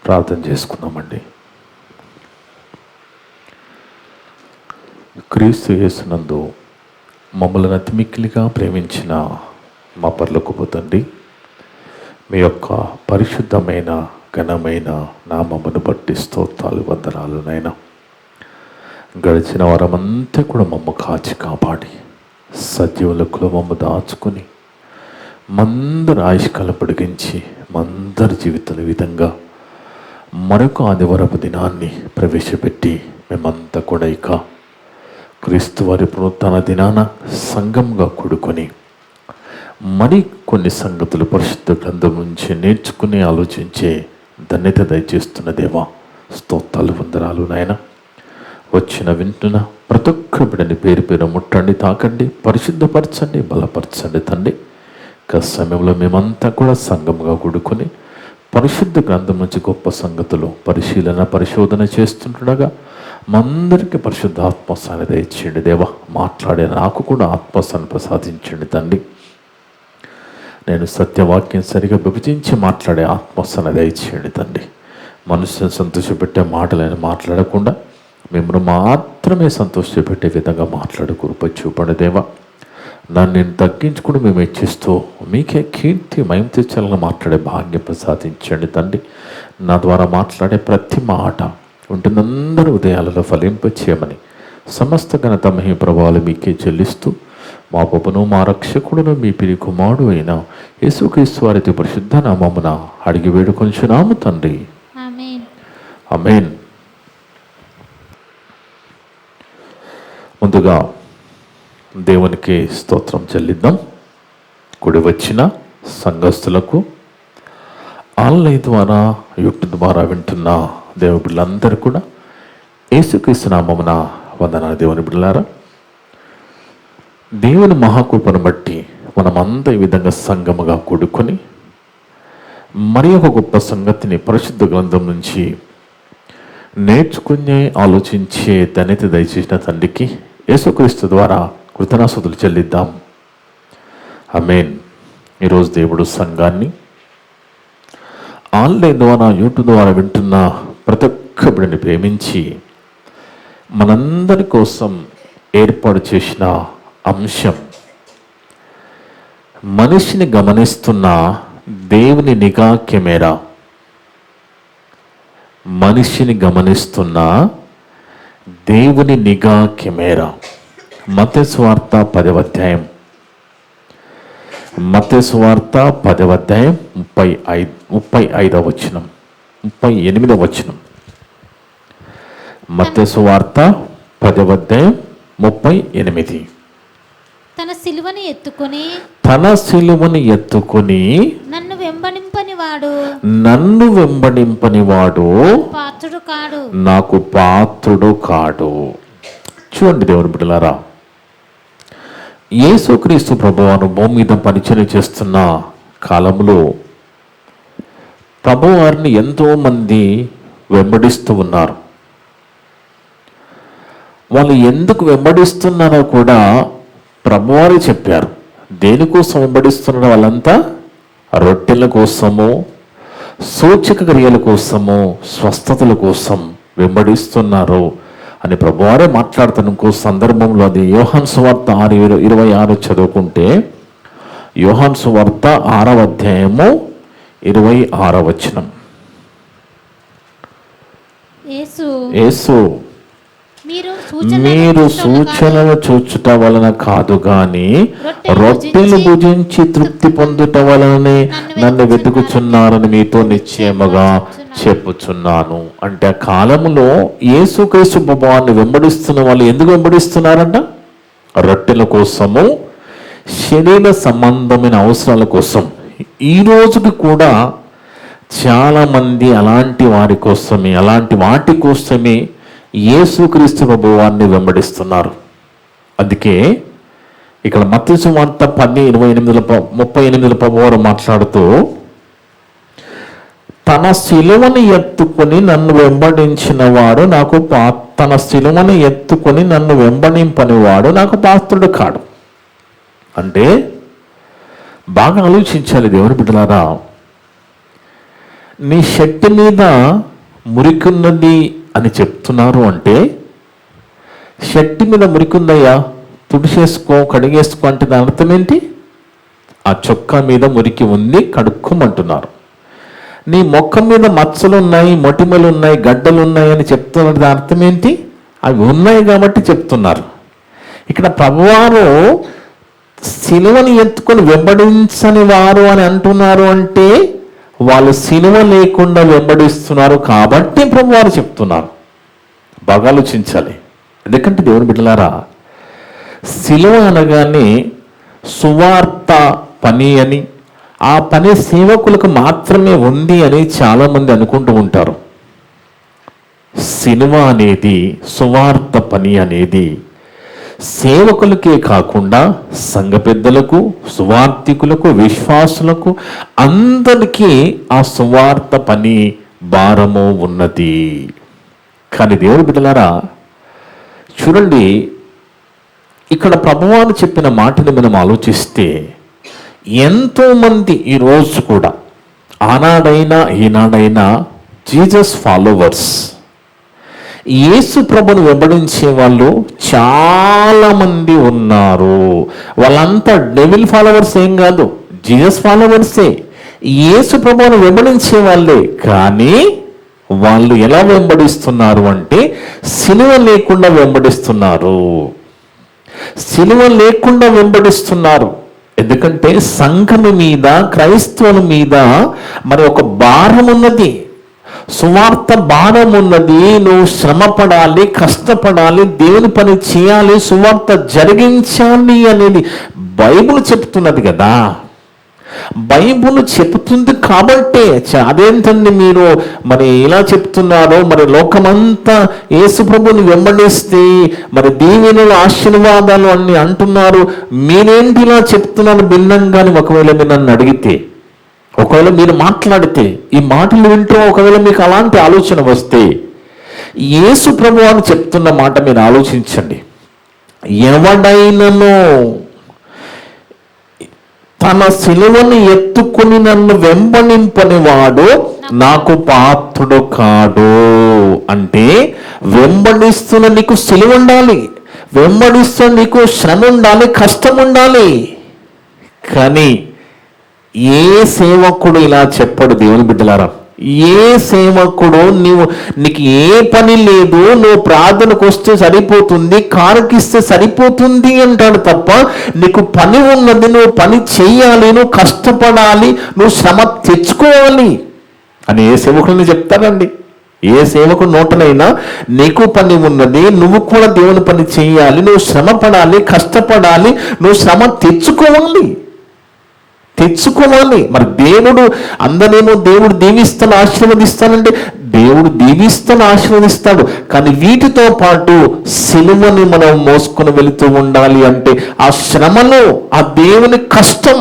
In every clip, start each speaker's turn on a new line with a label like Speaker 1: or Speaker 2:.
Speaker 1: ప్రార్థన చేసుకుందామండి. క్రీస్తు యేసునందు మమ్మల్ని అతి మిక్కిలిగా ప్రేమించిన మా పరలోకపు తండ్రి, మీ యొక్క పరిశుద్ధమైన ఘనమైన నామమును బట్టి స్తోత్రాలు వందనాలు నాయనా. గడిచిన వారమంతా కూడా మమ్మ కాచి కాపాడి సజీవులకు మమ్మ దాచుకొని మందరి ఆయుష్కాలం పొడిగించి మందరి జీవితాల విధంగా మరొక ఆదివారపు దినాన్ని ప్రవేశపెట్టి మేమంతా కూడా ఇక క్రీస్తు వారి పునరుత్థాన దినాన సంఘంగా కూడుకొని మరి కొన్ని సంగతులు పరిశుద్ధ గ్రంథం నుంచి నేర్చుకుని ఆలోచించే ధన్యత దయచేస్తున్న దేవా, స్తోత్రాలు వందనాలు నాయన. వచ్చిన వింటున్న ప్రతి ఒక్క బిడ్డని పేరు పేరు ముట్టండి, తాకండి, పరిశుద్ధపరచండి, బలపరచండి తండ్రి. సమయంలో మేమంతా కూడా సంఘంగా కూడుకొని పరిశుద్ధ గ్రంథం నుంచి గొప్ప సంగతులు పరిశోధన చేస్తుండగా మందరికీ పరిశుద్ధ ఆత్మస్థాన్ని దయచేయండి దేవా. మాట్లాడే నాకు కూడా ఆత్మస్థాన్ని ప్రసాదించండి తండ్రి. నేను సత్యవాక్యం సరిగా విభజించి మాట్లాడే ఆత్మస్థాన్ని దయచేయండి తండ్రి. మనుషులను సంతోషపెట్టే మాటలను మాట్లాడకుండా మిమ్మల్ని మాత్రమే సంతోషపెట్టే విధంగా మాట్లాడు కృప చూపండి దేవా. నన్ను నేను తగ్గించుకుని మేము ఇచ్చిస్తూ మీకే కీర్తి మయం తెచ్చాలని మాట్లాడే భాగ్యం ప్రసాదించండి తండ్రి. నా ద్వారా మాట్లాడే ప్రతి మాట ఉంటున్నందరూ ఉదయాలలో ఫలింపచేయమని సమస్త ఘనత మహిమ ప్రభావాలు మీకే చెల్లిస్తూ మా పాపను మా రక్షకుడును మీ పిరి కుమారుడు అయిన యేసుక్రీస్తు వారి పరిశుద్ధ నామమున అడిగి వేడుకొంచున్నాము తండ్రి, ఆమేన్. ముందుగా దేవునికి స్తోత్రం చెల్లిద్దాం. కూడి వచ్చిన సంఘస్థులకు, ఆన్లైన్ ద్వారా యూట్యూబ్ ద్వారా వింటున్న దేవుని బిడ్డలందరూ కూడా యేసుక్రీస్తు నామమున వందనాలు. దేవుని బిడ్డలారా, దేవుని మహాకృపను బట్టి మనమంతా ఈ విధంగా సంఘముగా కూడుకొని మరి ఒక గొప్ప సంగతిని పరిశుద్ధ గ్రంథం నుంచి నేర్చుకునే ఆలోచించే ధన్యత దయచేసిన తండ్రికి యేసుక్రీస్తు ద్వారా కృతజ్ఞతాస్తుతులు చెల్లిద్దాం, ఆమేన్. ఈరోజు దేవుడు సంఘాన్ని ఆన్లైన్ ద్వారా యూట్యూబ్ ద్వారా వింటున్న ప్రతి ఒక్క బిడ్డని ప్రేమించి మనందరి కోసం ఏర్పాటు చేసిన అంశం మనిషిని గమనిస్తున్న దేవుని నిఘా కెమెరా. మనిషిని గమనిస్తున్న దేవుని నిఘా కెమెరా. మత్తయి సువార్త 10వ అధ్యాయం, మత్తయి సువార్త 10వ అధ్యాయం 35వ వచనం, 38వ వచనం. మత్తయి సువార్త 10వ అధ్యాయం 38.
Speaker 2: తన సిలువను ఎత్తుకొని నన్ను వెంబడింపని వాడు నాకు పాత్రుడు కాడు. చూడండి దేవుని బిడ్డలారా, యేసుక్రీస్తు ప్రభువారు భూమి మీద పరిచయం చేస్తున్న కాలంలో ప్రభువారిని ఎంతో మంది వెంబడిస్తూ ఉన్నారు. వాళ్ళు ఎందుకు వెంబడిస్తున్నారో కూడా ప్రభువారే చెప్పారు. దేనికోసం వెంబడిస్తున్నారు? వాళ్ళంతా రొట్టెల కోసము, సూచక క్రియల కోసము, స్వస్థతల కోసం వెంబడిస్తున్నారు అని ప్రభువారే మాట్లాడుతున్న ఇంకో సందర్భంలో అది యోహాను సువార్త 6:26 చదువుకుంటే, యోహాను సువార్త 6వ అధ్యాయము 26వ వచనం. యేసు మీరు సూచనలు చూచుట వలన కాదు గాని రొట్టెలు భుజించి తృప్తి పొందుట వలననే నన్ను వెతుకుచున్నారని మీతో నిశ్చయముగా చెప్పుచున్నాను. అంటే ఆ కాలంలో యేసుక్రీస్తు ప్రభువాన్ని వెంబడిస్తున్న వాళ్ళు ఎందుకు వెంబడిస్తున్నారంట? రొట్టెల కోసము, శరీర సంబంధమైన అవసరాల కోసం. ఈ రోజుకి కూడా చాలామంది అలాంటి వారి కోసమే, అలాంటి వాటి కోసమే యేసుక్రీస్తు ప్రభువాన్ని వెంబడిస్తున్నారు. అందుకే ఇక్కడ మత్తయి సువార్త 10:28 ప్రభువారు మాట్లాడుతూ, తన శిలువను ఎత్తుకొని నన్ను వెంబడించిన వాడు నాకు తన శిలువను ఎత్తుకొని నన్ను వెంబడింపని వాడు నాకు పాత్రుడు కాడు. అంటే బాగా ఆలోచించాలి దేవుని బిడ్డలారా. నీ షర్ట్ మీద మురికున్నది అని చెప్తున్నారు అంటే, షర్ట్ మీద మురికుందయ్యా, తుడిచేసుకో, కడిగేసుకో అంటే దాని అర్థం ఏంటి? ఆ చొక్కా మీద మురికి ఉంది, కడుక్కోమంటున్నారు. నీ మొక్క మీద మచ్చలు ఉన్నాయి, మొటిమలు ఉన్నాయి, గడ్డలు ఉన్నాయి అని చెప్తున్నారు. దాని అర్థం ఏంటి? అవి ఉన్నాయి కాబట్టి చెప్తున్నారు. ఇక్కడ ప్రభువారు సిలువని ఎత్తుకొని వెంబడించని వారు అని అంటున్నారు అంటే, వాళ్ళు సిలువ లేకుండా వెంబడిస్తున్నారు కాబట్టి ప్రభువారు చెప్తున్నారు. బాగా ఆలోచించాలి. ఎందుకంటే దేవుని బిడ్డలారా, సిలువ అనగానే సువార్త పని అని, ఆ పని సేవకులకు మాత్రమే ఉంది అని చాలామంది అనుకుంటూ ఉంటారు. సిలువ అనేది, సువార్త పని అనేది సేవకులకే కాకుండా సంఘ పెద్దలకు, సువార్థికులకు, విశ్వాసులకు అందరికీ ఆ సువార్త పని భారము ఉన్నది. కానీ దేవుని బిడ్డలారా చూడండి, ఇక్కడ ప్రభువారు చెప్పిన మాటని మనం ఆలోచిస్తే, ఎంతోమంది ఈరోజు కూడా ఆనాడైనా ఈనాడైనా జీసస్ ఫాలోవర్స్, యేసు ప్రభుని వెంబడించే వాళ్ళు చాలామంది ఉన్నారు. వాళ్ళంతా డెవిల్ ఫాలోవర్స్ ఏం కాదు, జీసస్ ఫాలోవర్సే, యేసు ప్రభుని వెంబడించే వాళ్ళే. కానీ వాళ్ళు ఎలా వెంబడిస్తున్నారు అంటే, సిలువ లేకుండా వెంబడిస్తున్నారు. సిలువ లేకుండా వెంబడిస్తున్నారు. ఎందుకంటే సంఘము మీద, క్రైస్తవుల మీద మరి ఒక భారం ఉన్నది, సువార్త భారం ఉన్నది. నువ్వు శ్రమ పడాలి, కష్టపడాలి, దేవుని పని చేయాలి, సువార్త జరిగించాలి అనేది బైబిల్ చెప్తున్నది కదా. బైబిల్ చెప్తుంది కాబట్టే అదేంటండి మీరు మరి ఇలా చెప్తున్నారో, మరి లోకమంతా యేసు ప్రభుని వెంబడిస్తే మరి దీవెనలు, ఆశీర్వాదాలు అన్ని అంటున్నారు, మీరేంటి ఇలా చెప్తున్నారు భిన్నంగాని ఒకవేళ మీరు నన్ను అడిగితే, ఒకవేళ మీరు మాట్లాడితే, ఈ మాటలు వింటూ ఒకవేళ మీకు అలాంటి ఆలోచన వస్తే, యేసు ప్రభు అని చెప్తున్న మాట మీరు ఆలోచించండి. ఎవడైనను తన సిలువను ఎత్తుకుని నన్ను వెంబడింపని వాడు నాకు పాత్రుడు కాడు. అంటే వెంబడిస్తున్న నీకు సిలువ ఉండాలి, వెంబడిస్తున్న నీకు శ్రమ ఉండాలి, కష్టం ఉండాలి. కానీ ఏ సేవకుడు ఇలా చెప్పడు దేవుని బిడ్డలారా. ఏ సేవకుడు నీకు ఏ పని లేదు, నువ్వు ప్రార్థనకు వస్తే సరిపోతుంది, కారుకిస్తే సరిపోతుంది అంటాడు తప్ప, నీకు పని ఉన్నది, నువ్వు పని చెయ్యాలి, నువ్వు కష్టపడాలి, నువ్వు శ్రమ తెచ్చుకోవాలి అని ఏ సేవకుడిని చెప్తారండి? ఏ సేవకుడు నోటనైనా నీకు పని ఉన్నది, నువ్వు కూడా దేవుని పని చేయాలి, నువ్వు శ్రమ పడాలి, కష్టపడాలి, నువ్వు శ్రమ తెచ్చుకోవాలి. మరి దేవుడు అందరేమో దేవుడు దీవిస్తాను, ఆశీర్వదిస్తానంటే దేవుడు దీవిస్తాను, ఆశీర్వదిస్తాడు. కానీ వీటితో పాటు సిలువని మనం మోసుకొని వెళుతూ ఉండాలి. అంటే ఆ శ్రమలో ఆ దేవుని కష్టం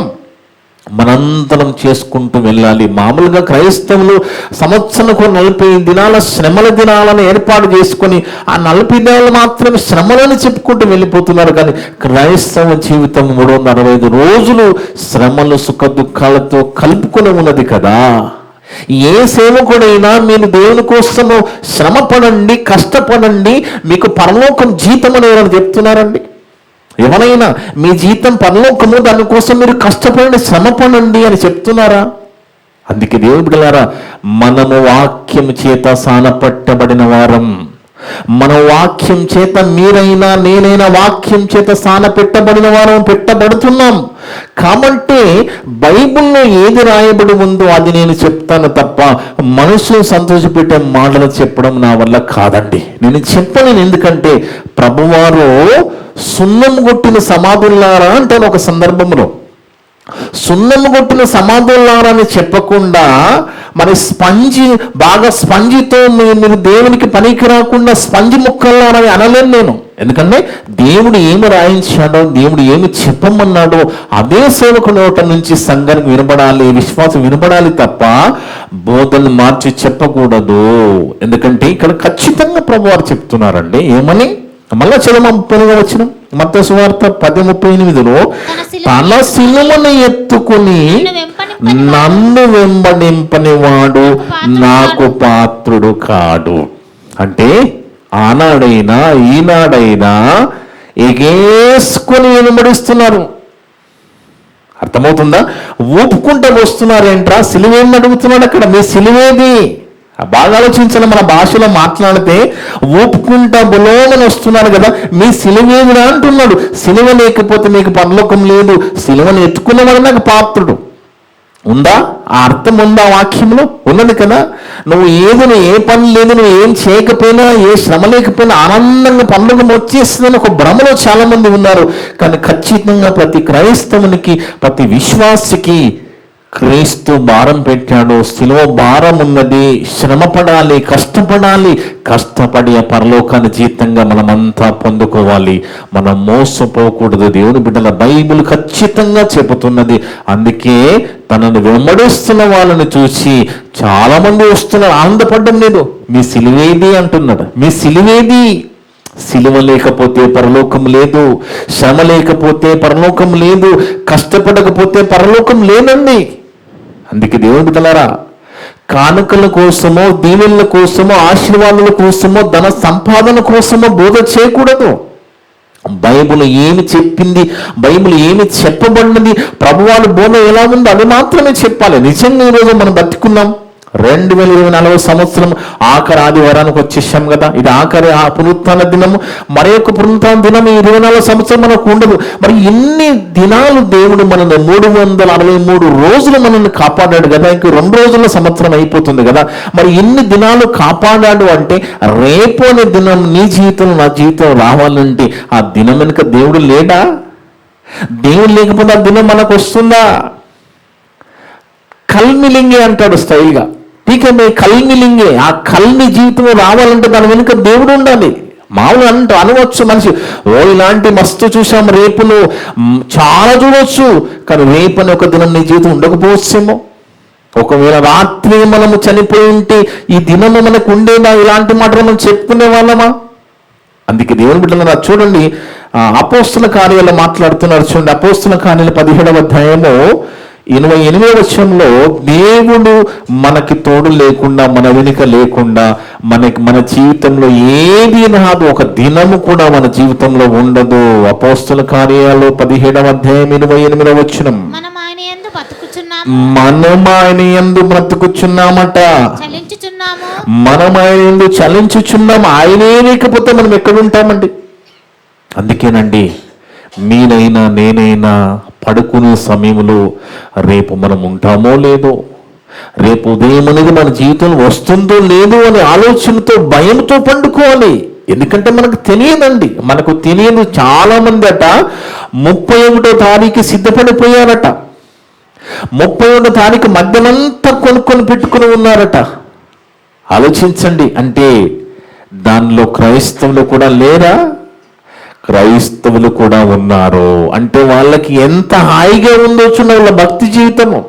Speaker 2: మనందరం చేసుకుంటూ వెళ్ళాలి. మామూలుగా క్రైస్తవులు సంవత్సరంకు 40 దినాల శ్రమల దినాలను ఏర్పాటు చేసుకొని ఆ 40 దినాలు మాత్రమే శ్రమలను చెప్పుకుంటూ వెళ్ళిపోతున్నారు. కానీ క్రైస్తవ జీవితం 365 రోజులు శ్రమలు, సుఖ దుఃఖాలతో కలుపుకొని ఉన్నది కదా. ఏ సేవకుడైనా మీరు దేవుని కోసము శ్రమ పడండి, కష్టపడండి, మీకు పరలోకం జీతం అని ఎవరైనా చెప్తున్నారండి? ఎవరైనా మీ జీతం పరలోకము, దానికోసం మీరు కష్టపడండి, శ్రమ పడండి అని చెప్తున్నారా? అందుకే దేవుని బిడ్డలారా, మనము వాక్యం చేత సానపట్టబడిన వారం. మన వాక్యం చేత మీరైనా నేనైనా వాక్యం చేత సానపెట్టబడిన వారం, పెట్టబడుతున్నాం. కాబట్టి బైబిల్లో ఏది రాయబడి ఉందో అది నేను చెప్తాను తప్ప మనసు సంతోషపెట్టే మాటలు చెప్పడం నా వల్ల కాదండి. నేను చెప్పలేను. ఎందుకంటే ప్రభువారు సున్నం కొట్టిన సమాధుల్లారా అంటాను ఒక సందర్భంలో. సున్నము కొట్టిన సమాధుల్లారా అని చెప్పకుండా మరి స్పంజితో మీరు దేవునికి పనికి రాకుండా స్పంజి ముక్కల్లారా అని అనలేను నేను. ఎందుకంటే దేవుడు ఏమి రాయించాడో, దేవుడు ఏమి చెప్పమన్నాడో అదే సేవకు నోట నుంచి సంఘానికి వినబడాలి, విశ్వాసం వినబడాలి తప్ప బోధనలు మార్చి చెప్పకూడదు. ఎందుకంటే ఇక్కడ ఖచ్చితంగా ప్రభువారు చెప్తున్నారండి. ఏమని? మళ్ళా చదవ 30వ వచనం, మత్తయి సువార్త 10:38, తన సిలువను ఎత్తుకుని నన్ను వెంబడింపని వాడు నాకు పాత్రుడు కాడు. అంటే ఆనాడైనా ఈనాడైనా ఎగేసుకొని వెంబడిస్తున్నారు. అర్థమవుతుందా? ఊపుకుంటూ వస్తున్నారేంట్రా, సిలువేమని అడుగుతున్నాడు అక్కడ. మీ సిలువేది? బాగా ఆలోచించాలి. మన భాషలో మాట్లాడితే ఊపుకుంటా బులోమని వస్తున్నారు కదా, మీ సిలువేదిరా అంటున్నాడు. సిలువ లేకపోతే మీకు పరలోకం లేదు, సిలువను ఎత్తుకున్నవాడు నాకు పాత్రుడు. ఉందా? ఆ అర్థం ఉందా వాక్యంలో? ఉన్నది కదా. నువ్వు ఏ పని లేదు, నువ్వు ఏం చేయకపోయినా, ఏ శ్రమ లేకపోయినా ఆనందంగా పరలోకం వచ్చేస్తుందని ఒక భ్రమలో చాలా మంది ఉన్నారు. కానీ ఖచ్చితంగా ప్రతి క్రైస్తవునికి, ప్రతి విశ్వాసికి క్రీస్తు భారం పెట్టాడు. సిలువ భారం ఉన్నది. శ్రమ పడాలి, కష్టపడాలి. కష్టపడి ఆ పరలోకాన్ని జీతంగా మనమంతా పొందుకోవాలి. మనం మోసపోకూడదు. దేవుని బిడ్డల బైబిల్ ఖచ్చితంగా చెబుతున్నది. అందుకే తనను వెంబడిస్తున్న వాళ్ళని చూసి చాలా మంది వస్తున్నారు, ఆనందపడడం లేదు. మీ సిలువేది అంటున్నాడు. మీ సిలువేది? సిలువ లేకపోతే పరలోకం లేదు, శ్రమ లేకపోతే పరలోకం లేదు, కష్టపడకపోతే పరలోకం లేనండి. అందుకే దేవుని బిడ్డలారా, కానుకల కోసమో, దీవెనల కోసమో, ఆశీర్వాదాల కోసమో, ధన సంపాదన కోసమో బోధ చేయకూడదు. బైబిల్ ఏమి చెప్పింది, బైబిల్ ఏమి చెప్పబడినది, ప్రభువారి బోధ ఎలా ఉందో అది మాత్రమే చెప్పాలి. నిజంగా ఈరోజు మనం బతుకున్నాం. 2024 సంవత్సరం ఆఖరి ఆదివారానికి వచ్చేసాం కదా. ఇది ఆఖరి ఆ పునరుత్థాన దినము. మరి యొక్క పునరుత్థాన దినం ఈ 24 సంవత్సరం మనకు ఉండదు. మరి ఇన్ని దినాలు దేవుడు మనల్ని 363 రోజులు మనల్ని కాపాడాడు కదా. ఇంక 2 రోజుల సంవత్సరం అయిపోతుంది కదా. మరి ఇన్ని దినాలు కాపాడాడు అంటే రేపు అనే దినం నీ జీవితంలో, నా జీవితం రావాలంటే ఆ దినం వెనుక దేవుడు లేడా? దేవుడు లేకపోతే ఆ దినం మనకు వస్తుందా? కల్మిలింగే అంటాడు స్టైల్గా. టీకే కల్మిలింగే. ఆ కల్మి జీవితం రావాలంటే దాని వెనుక దేవుడు ఉండాలి. మామూలు అనవచ్చు మనిషి, ఇలాంటి మస్తు చూసాం, రేపును చాలా చూడవచ్చు, కానీ రేపు అని ఒక దినం నీ జీవితం ఉండకపోవచ్చేమో. ఒకవేళ రాత్రి మనము చనిపోయి ఉంటే ఈ దినము మనకు ఉండేదా? ఇలాంటి మాటలు మనం చెప్పుకునే వాళ్ళమా? అందుకే దేవుని బిడ్డలారా చూడండి, అపోస్తుల కార్యాలు మాట్లాడుతున్నారు చూడండి. అపోస్తుల కార్యాలు 17వ అధ్యాయము 28వ వచనంలో, దేవుడు మనకి తోడు లేకుండా, మన వెనుక లేకుండా మన జీవితంలో ఏది రాదు. ఒక దినము కూడా మన జీవితంలో ఉండదు. అపోస్తుల కార్యాలు 17వ అధ్యాయం 28వ వచనం.
Speaker 3: మనం ఆయన
Speaker 2: యందు బ్రతుకుచున్నామట. మనం ఆయన యందు చలించుచున్నాము. ఆయనే లేకపోతే మనం ఎక్కడ ఉంటామండి? అందుకేనండి, మీనైనా నేనైనా పడుకునే సమయంలో రేపు మనం ఉంటామో లేదో, రేపు ఉదయం అనేది మన జీవితంలో వస్తుందో లేదో అనే ఆలోచనతో, భయంతో పండుకోవాలి. ఎందుకంటే మనకు తెలియదండి. మనకు తెలియదు. చాలా మంది అట 31వ తారీఖు సిద్ధపడిపోయారట. 31వ తారీఖు మధ్యనంతా కొనుక్కొని పెట్టుకుని ఉన్నారట. ఆలోచించండి. అంటే దానిలో క్రైస్తవులు కూడా లేరా? క్రైస్తవులు కూడా ఉన్నారు. అంటే వాళ్ళకి ఎంత హాయిగా ఉందో చూడండి వాళ్ళ భక్తి జీవితము.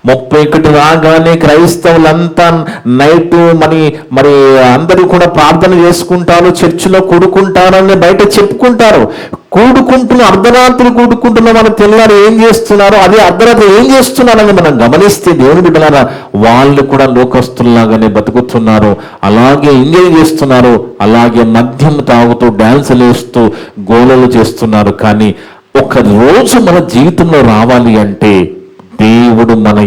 Speaker 2: 31 రాగానే క్రైస్తవులంతా నైట్ మరి అందరూ కూడా ప్రార్థన చేసుకుంటారు, చర్చిలో కూడుకుంటారని బయట చెప్పుకుంటారు. అర్ధరాత్రి కూడుకుంటున్న మన తెల్లారు ఏం చేస్తున్నారు, అదే అర్ధరాత్రి ఏం చేస్తున్నారని మనం గమనిస్తే దేవుని బిడ్డలారా, వాళ్ళు కూడా లోకస్తుల్లాగానే బతుకుతున్నారు. అలాగే ఎంజాయ్ చేస్తున్నారు, అలాగే మద్యం తాగుతూ డ్యాన్సులు వేస్తూ గోలలు చేస్తున్నారు. కానీ ఒక రోజు మన జీవితంలో రావాలి అంటే దేవుడు మన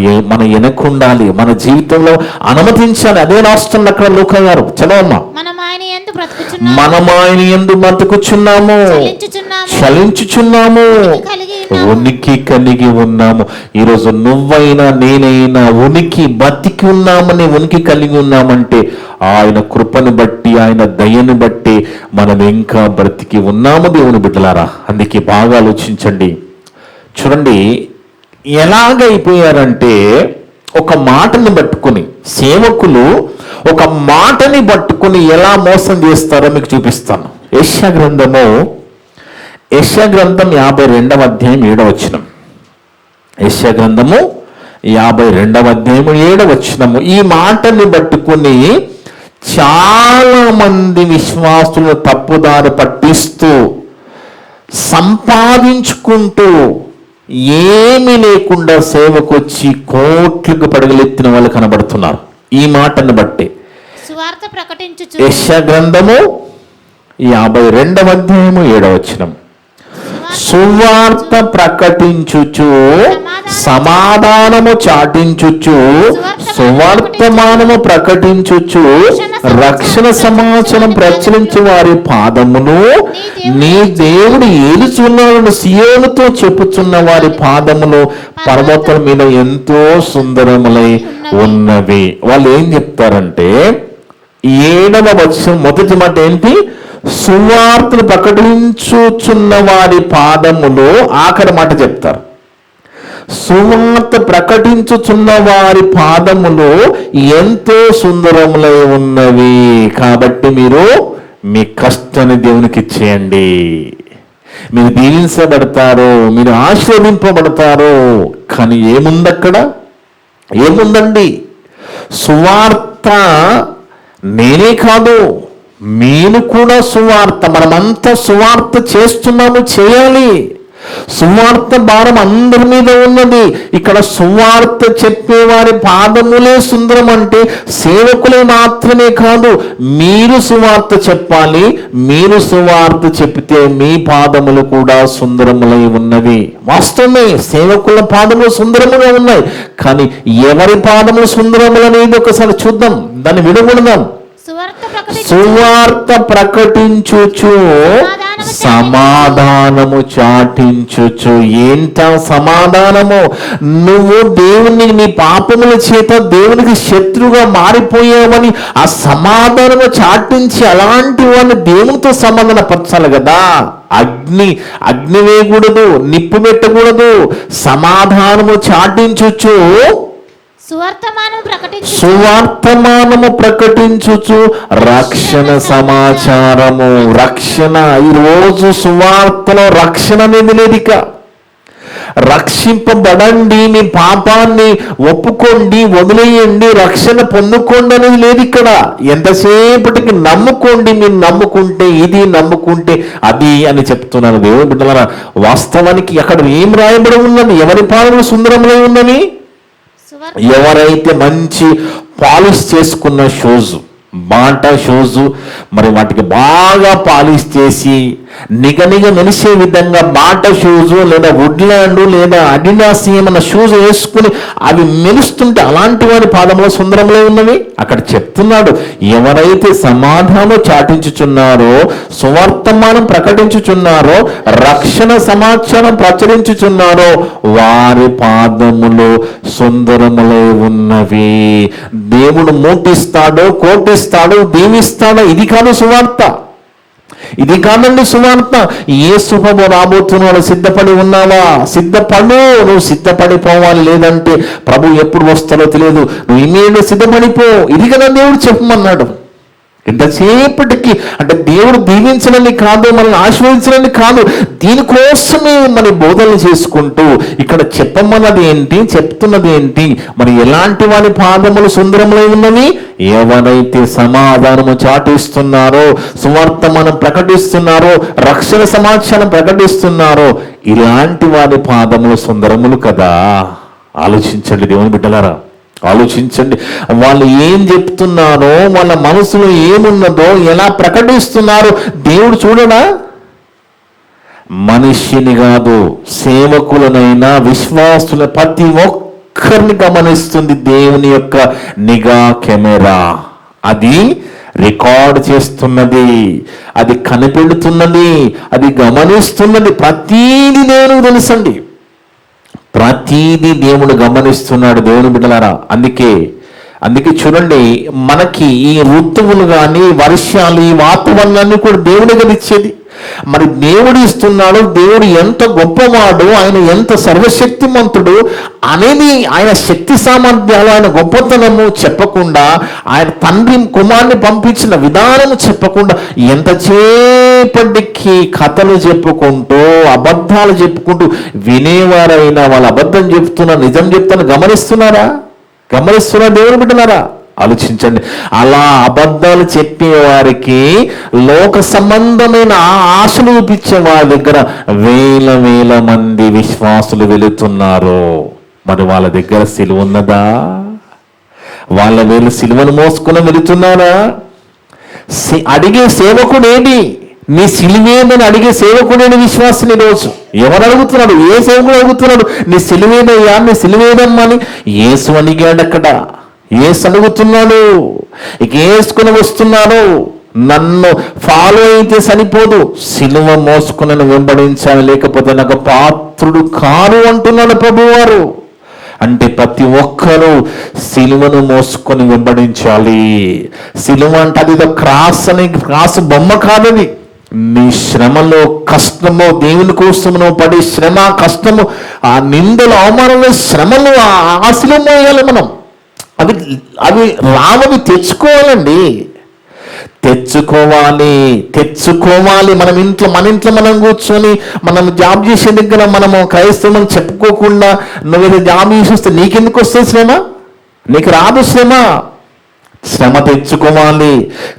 Speaker 2: వెనకుండాలి, మన జీవితంలో అనుమతించాలి. అదే రాష్ట్రంలో అక్కడ లూకా గారు చదవమ్మా.
Speaker 3: మనం ఆయన
Speaker 2: యందు బ్రతుకుచున్నాము, చలించుచున్నాము, ఉనికి కలిగి ఉన్నాము. ఈరోజు నువ్వైనా నేనైనా బతికి ఉన్నామని, ఉనికి కలిగి ఉన్నామంటే ఆయన కృపను బట్టి, ఆయన దయను బట్టి మనం ఇంకా బ్రతికి ఉన్నాము దేవుని బిడ్డలారా. అందుకే బాగా ఆలోచించండి. చూడండి ఎలాగైపోయారంటే, ఒక మాటని పట్టుకుని సేవకులు ఒక మాటని పట్టుకుని ఎలా మోసం చేస్తారో మీకు చూపిస్తాను. యెషయా గ్రంథం 52వ అధ్యాయం 7వ వచనం. యెషయా గ్రంథము 52వ అధ్యాయం 7వ వచనము. ఈ మాటని పట్టుకుని చాలా మంది విశ్వాసులను తప్పుదారి పట్టిస్తూ, సంపాదించుకుంటూ ఏమీ లేకుండా సేవకొచ్చి కోట్లకు పడగలెత్తిన వాళ్ళు కనబడుతున్నారు. ఈ మాటను బట్టి
Speaker 3: సువార్త ప్రకటించుచు
Speaker 2: యెషయా గ్రంథము 52వ అధ్యాయము 7వ వచనం. సువార్త ప్రకటించుచు సమాధానము చాటించుచు సువర్తమానము ప్రకటించుచు రక్షణ సమాచారం ప్రచురించు వారి పాదమును నీ దేవుడు ఏలుచున్నాడు సియోనుతో చెప్పుచున్న వారి పాదములు పర్వతాల మీద ఎంతో సుందరములై ఉన్నవి. వాళ్ళు ఏం చెప్తారంటే 7వ వచనం మొదటి మాట ఏంటి? సువార్తను ప్రకటించుచున్న వారి పాదములు. ఆఖరి మాట చెప్తారు, సువార్త ప్రకటించుచున్న వారి పాదములు ఎంతో సుందరములై ఉన్నవి. కాబట్టి మీరు మీ కష్టాన్ని దేవునికి ఇచ్చేయండి, మీరు దీవించబడతారు, మీరు ఆశీర్వదింపబడతారు. కానీ ఏముందక్కడ? ఏముందండి? సువార్త నేనే కాదు, మీరు కూడా సువార్త, మనమంతా సువార్త చేస్తున్నాము, చేయాలి. సువార్త భారం అందరి మీద ఉన్నది. ఇక్కడ సువార్త చెప్పేవారి పాదములే సుందరం అంటే సేవకులే మాత్రమే కాదు, మీరు సువార్త చెప్పాలి. మీరు సువార్త చెప్తే మీ పాదములు కూడా సుందరములై ఉన్నవి. వాస్తవమే, సేవకుల పాదములు సుందరముగా ఉన్నాయి. కానీ ఎవరి పాదములు సుందరములు అనేది ఒకసారి చూద్దాం, దాన్ని విడగొడదాం. సువార్త ప్రకటించుచు సమాధానము చాటించుచు. ఏంట సమాధానము? నువ్వు దేవుని నీ పాపముల చేత దేవునికి శత్రువుగా మారిపోయావని ఆ సమాధానము చాటించి అలాంటి వాడిని దేవునితో సమాధాన పరచాలి కదా. అగ్ని వేయకూడదు, నిప్పు పెట్టకూడదు. సమాధానము చాటించుచు సువర్తమానము ప్రకటించుచు రక్షణ సమాచారము. రక్షణ, ఈరోజు సువార్తలో రక్షణ అనేది లేదు. ఇక రక్షింపబడండి, మీ పాపాన్ని ఒప్పుకోండి, వదిలేయండి, రక్షణ పొందుకోండి అనేది లేదు ఇక్కడ. ఎంతసేపటికి నమ్ముకోండి, మీరు నమ్ముకుంటే ఇది, నమ్ముకుంటే అది అని చెప్తున్నారు దేవుని బిడ్డలారా. వాస్తవానికి అక్కడ ఏం రాయబడి ఉన్నది? ఎవరి పాదములు సుందరములై ఉన్నవి? ఎవరైతే మంచి పాలిష్ చేసుకున్న షూస్, బాటా షూస్, మరి వాటికి బాగా పాలిష్ చేసి నిగనిగ మెలిసే విధంగా బాటా షూస్ లేదా వుడ్లాండ్ లేదా అడిడాస్ ఏమన్నా షూస్ వేసుకుని అవి మెలుస్తుంటే అలాంటి వారి పాదంలో సుందరంలో ఉన్నవి. అక్కడ చెప్తున్నాడు, ఎవరైతే సమాధానం చాటించుచున్నారో, సువర్తమానం ప్రకటించుచున్నారో, రక్షణ సమాచారం ప్రచురించుచున్నారో వారి పాదములు సుందరములై ఉన్నవి. దేవుడు మూటిస్తాడో, కోటిస్తాడో, దీవిస్తాడో, ఇది కాదు సువార్త. ఇది కాదండి సువార్త. యేసు ప్రభువు రాబోతున్నాడు, సిద్ధపడి ఉన్నావా? సిద్ధపడు, నువ్వు సిద్ధపడిపోవాలి. లేదంటే ప్రభు ఎప్పుడు వస్తాడో తెలియదు, నువ్వు ఇమీడియట్గా సిద్ధపడిపో. ఇది కదా దేవుడు చెప్పమన్నాడు. ఎంతసేపటికి అంటే దేవుడు దీవించడానికి కాదు, మనల్ని ఆశీర్వదించడానికి కాదు, దీనికోసమే మన బోధనలు చేసుకుంటూ ఇక్కడ చెప్పమన్నది ఏంటి, చెప్తున్నది ఏంటి? మరి ఎలాంటి వారి పాదములు సుందరములై ఉన్నవి? ఎవరైతే సమాధానము చాటిస్తున్నారో, సువర్తమానం ప్రకటిస్తున్నారో, రక్షణ సమాచారం ప్రకటిస్తున్నారో ఇలాంటి వారి పాదములు సుందరములు కదా. ఆలోచించండి దేవుని బిడ్డలారా, ఆలోచించండి. వాళ్ళు ఏం చెప్తున్నారో, వాళ్ళ మనసులో ఏమున్నదో, ఎలా ప్రకటిస్తున్నారో దేవుడు చూడడా? మనిషిని కాదు, సేవకులనైనా విశ్వాసుల ప్రతి ఒక్కరిని గమనిస్తుంది దేవుని యొక్క నిఘా కెమెరా. అది రికార్డ్ చేస్తున్నది, అది కనిపెడుతున్నది, అది గమనిస్తున్నది. ప్రతీది దేవునికి తెలుసండి, ప్రతీది దేవుడు గమనిస్తున్నాడు దేవుని బిడ్డలారా. అందుకే చూడండి, మనకి ఈ ఋతువులు కానీ, వర్షాలు, ఈ వాతావరణాన్ని కూడా దేవుడే కదా ఇచ్చేది. మరి దేవుడు ఇస్తున్నాడు. దేవుడు ఎంత గొప్పవాడు, ఆయన ఎంత సర్వశక్తిమంతుడు అనేది ఆయన శక్తి సామర్థ్యాలు, ఆయన గొప్పతనము చెప్పకుండా, ఆయన తండ్రి కుమారుని పంపించిన విధానము చెప్పకుండా ఎంతసేపటికి కథలు చెప్పుకుంటూ, అబద్ధాలు చెప్పుకుంటూ వినేవారైనా వాళ్ళు అబద్ధం చెప్తున్నా, నిజం చెప్తున్నా గమనిస్తున్నారా? దేవుని బిడ్డలారా, ఆలోచించండి. అలా అబద్ధాలు చెప్పే వారికి, లోక సంబంధమైన ఆశలు చూపించే వారి దగ్గర వేల వేల మంది విశ్వాసులు వెళుతున్నారు. మరి వాళ్ళ దగ్గర సిలువ ఉన్నదా? వాళ్ళ వేలు సిలువను మోసుకుని వెళుతున్నారా? అడిగే సేవకుడేంటి? నీ సిలువేదని అడిగే సేవకుడేని విశ్వాసుని రోజు ఎవరు అడుగుతున్నాడు? ఏ సేవకుడు అడుగుతున్నాడు? నీ సిలువేదయ్యా, నీ సిలువేదమ్మని యేసు అడిగాడు. అక్కడ యేసు అడుగుతున్నాడు. ఇక వేసుకుని వస్తున్నాడు. నన్ను ఫాలో అయితే సరిపోదు, సిలువ మోసుకుని వెంబడించాలి, లేకపోతే నాకు పాత్రుడు కాను అంటున్నాడు ప్రభువారు. అంటే ప్రతి ఒక్కరూ సిలువను మోసుకొని వెంబడించాలి. సిలువ అంటే అది క్రాస్ బొమ్మ కాదని. నీ శ్రమలో, కష్టము, దేవుని కోసం నువ్వు పడే శ్రమ, కష్టము, ఆ నిందలు, అవమానాలు, శ్రమలు ఆ సిలువ మోయాలి మనం. అవి రావవి తెచ్చుకోవాలండి, తెచ్చుకోవాలి. మన ఇంట్లో మనం కూర్చొని, మనం జాబ్ చేసే దగ్గర మనము క్రైస్తవం చెప్పుకోకుండా నువ్వేదో జాబ్ చేసి వస్తే నీకెందుకు వస్తుంది శ్రమ? నీకు రాదు శ్రమ. శ్రమ తెచ్చుకోవాలి,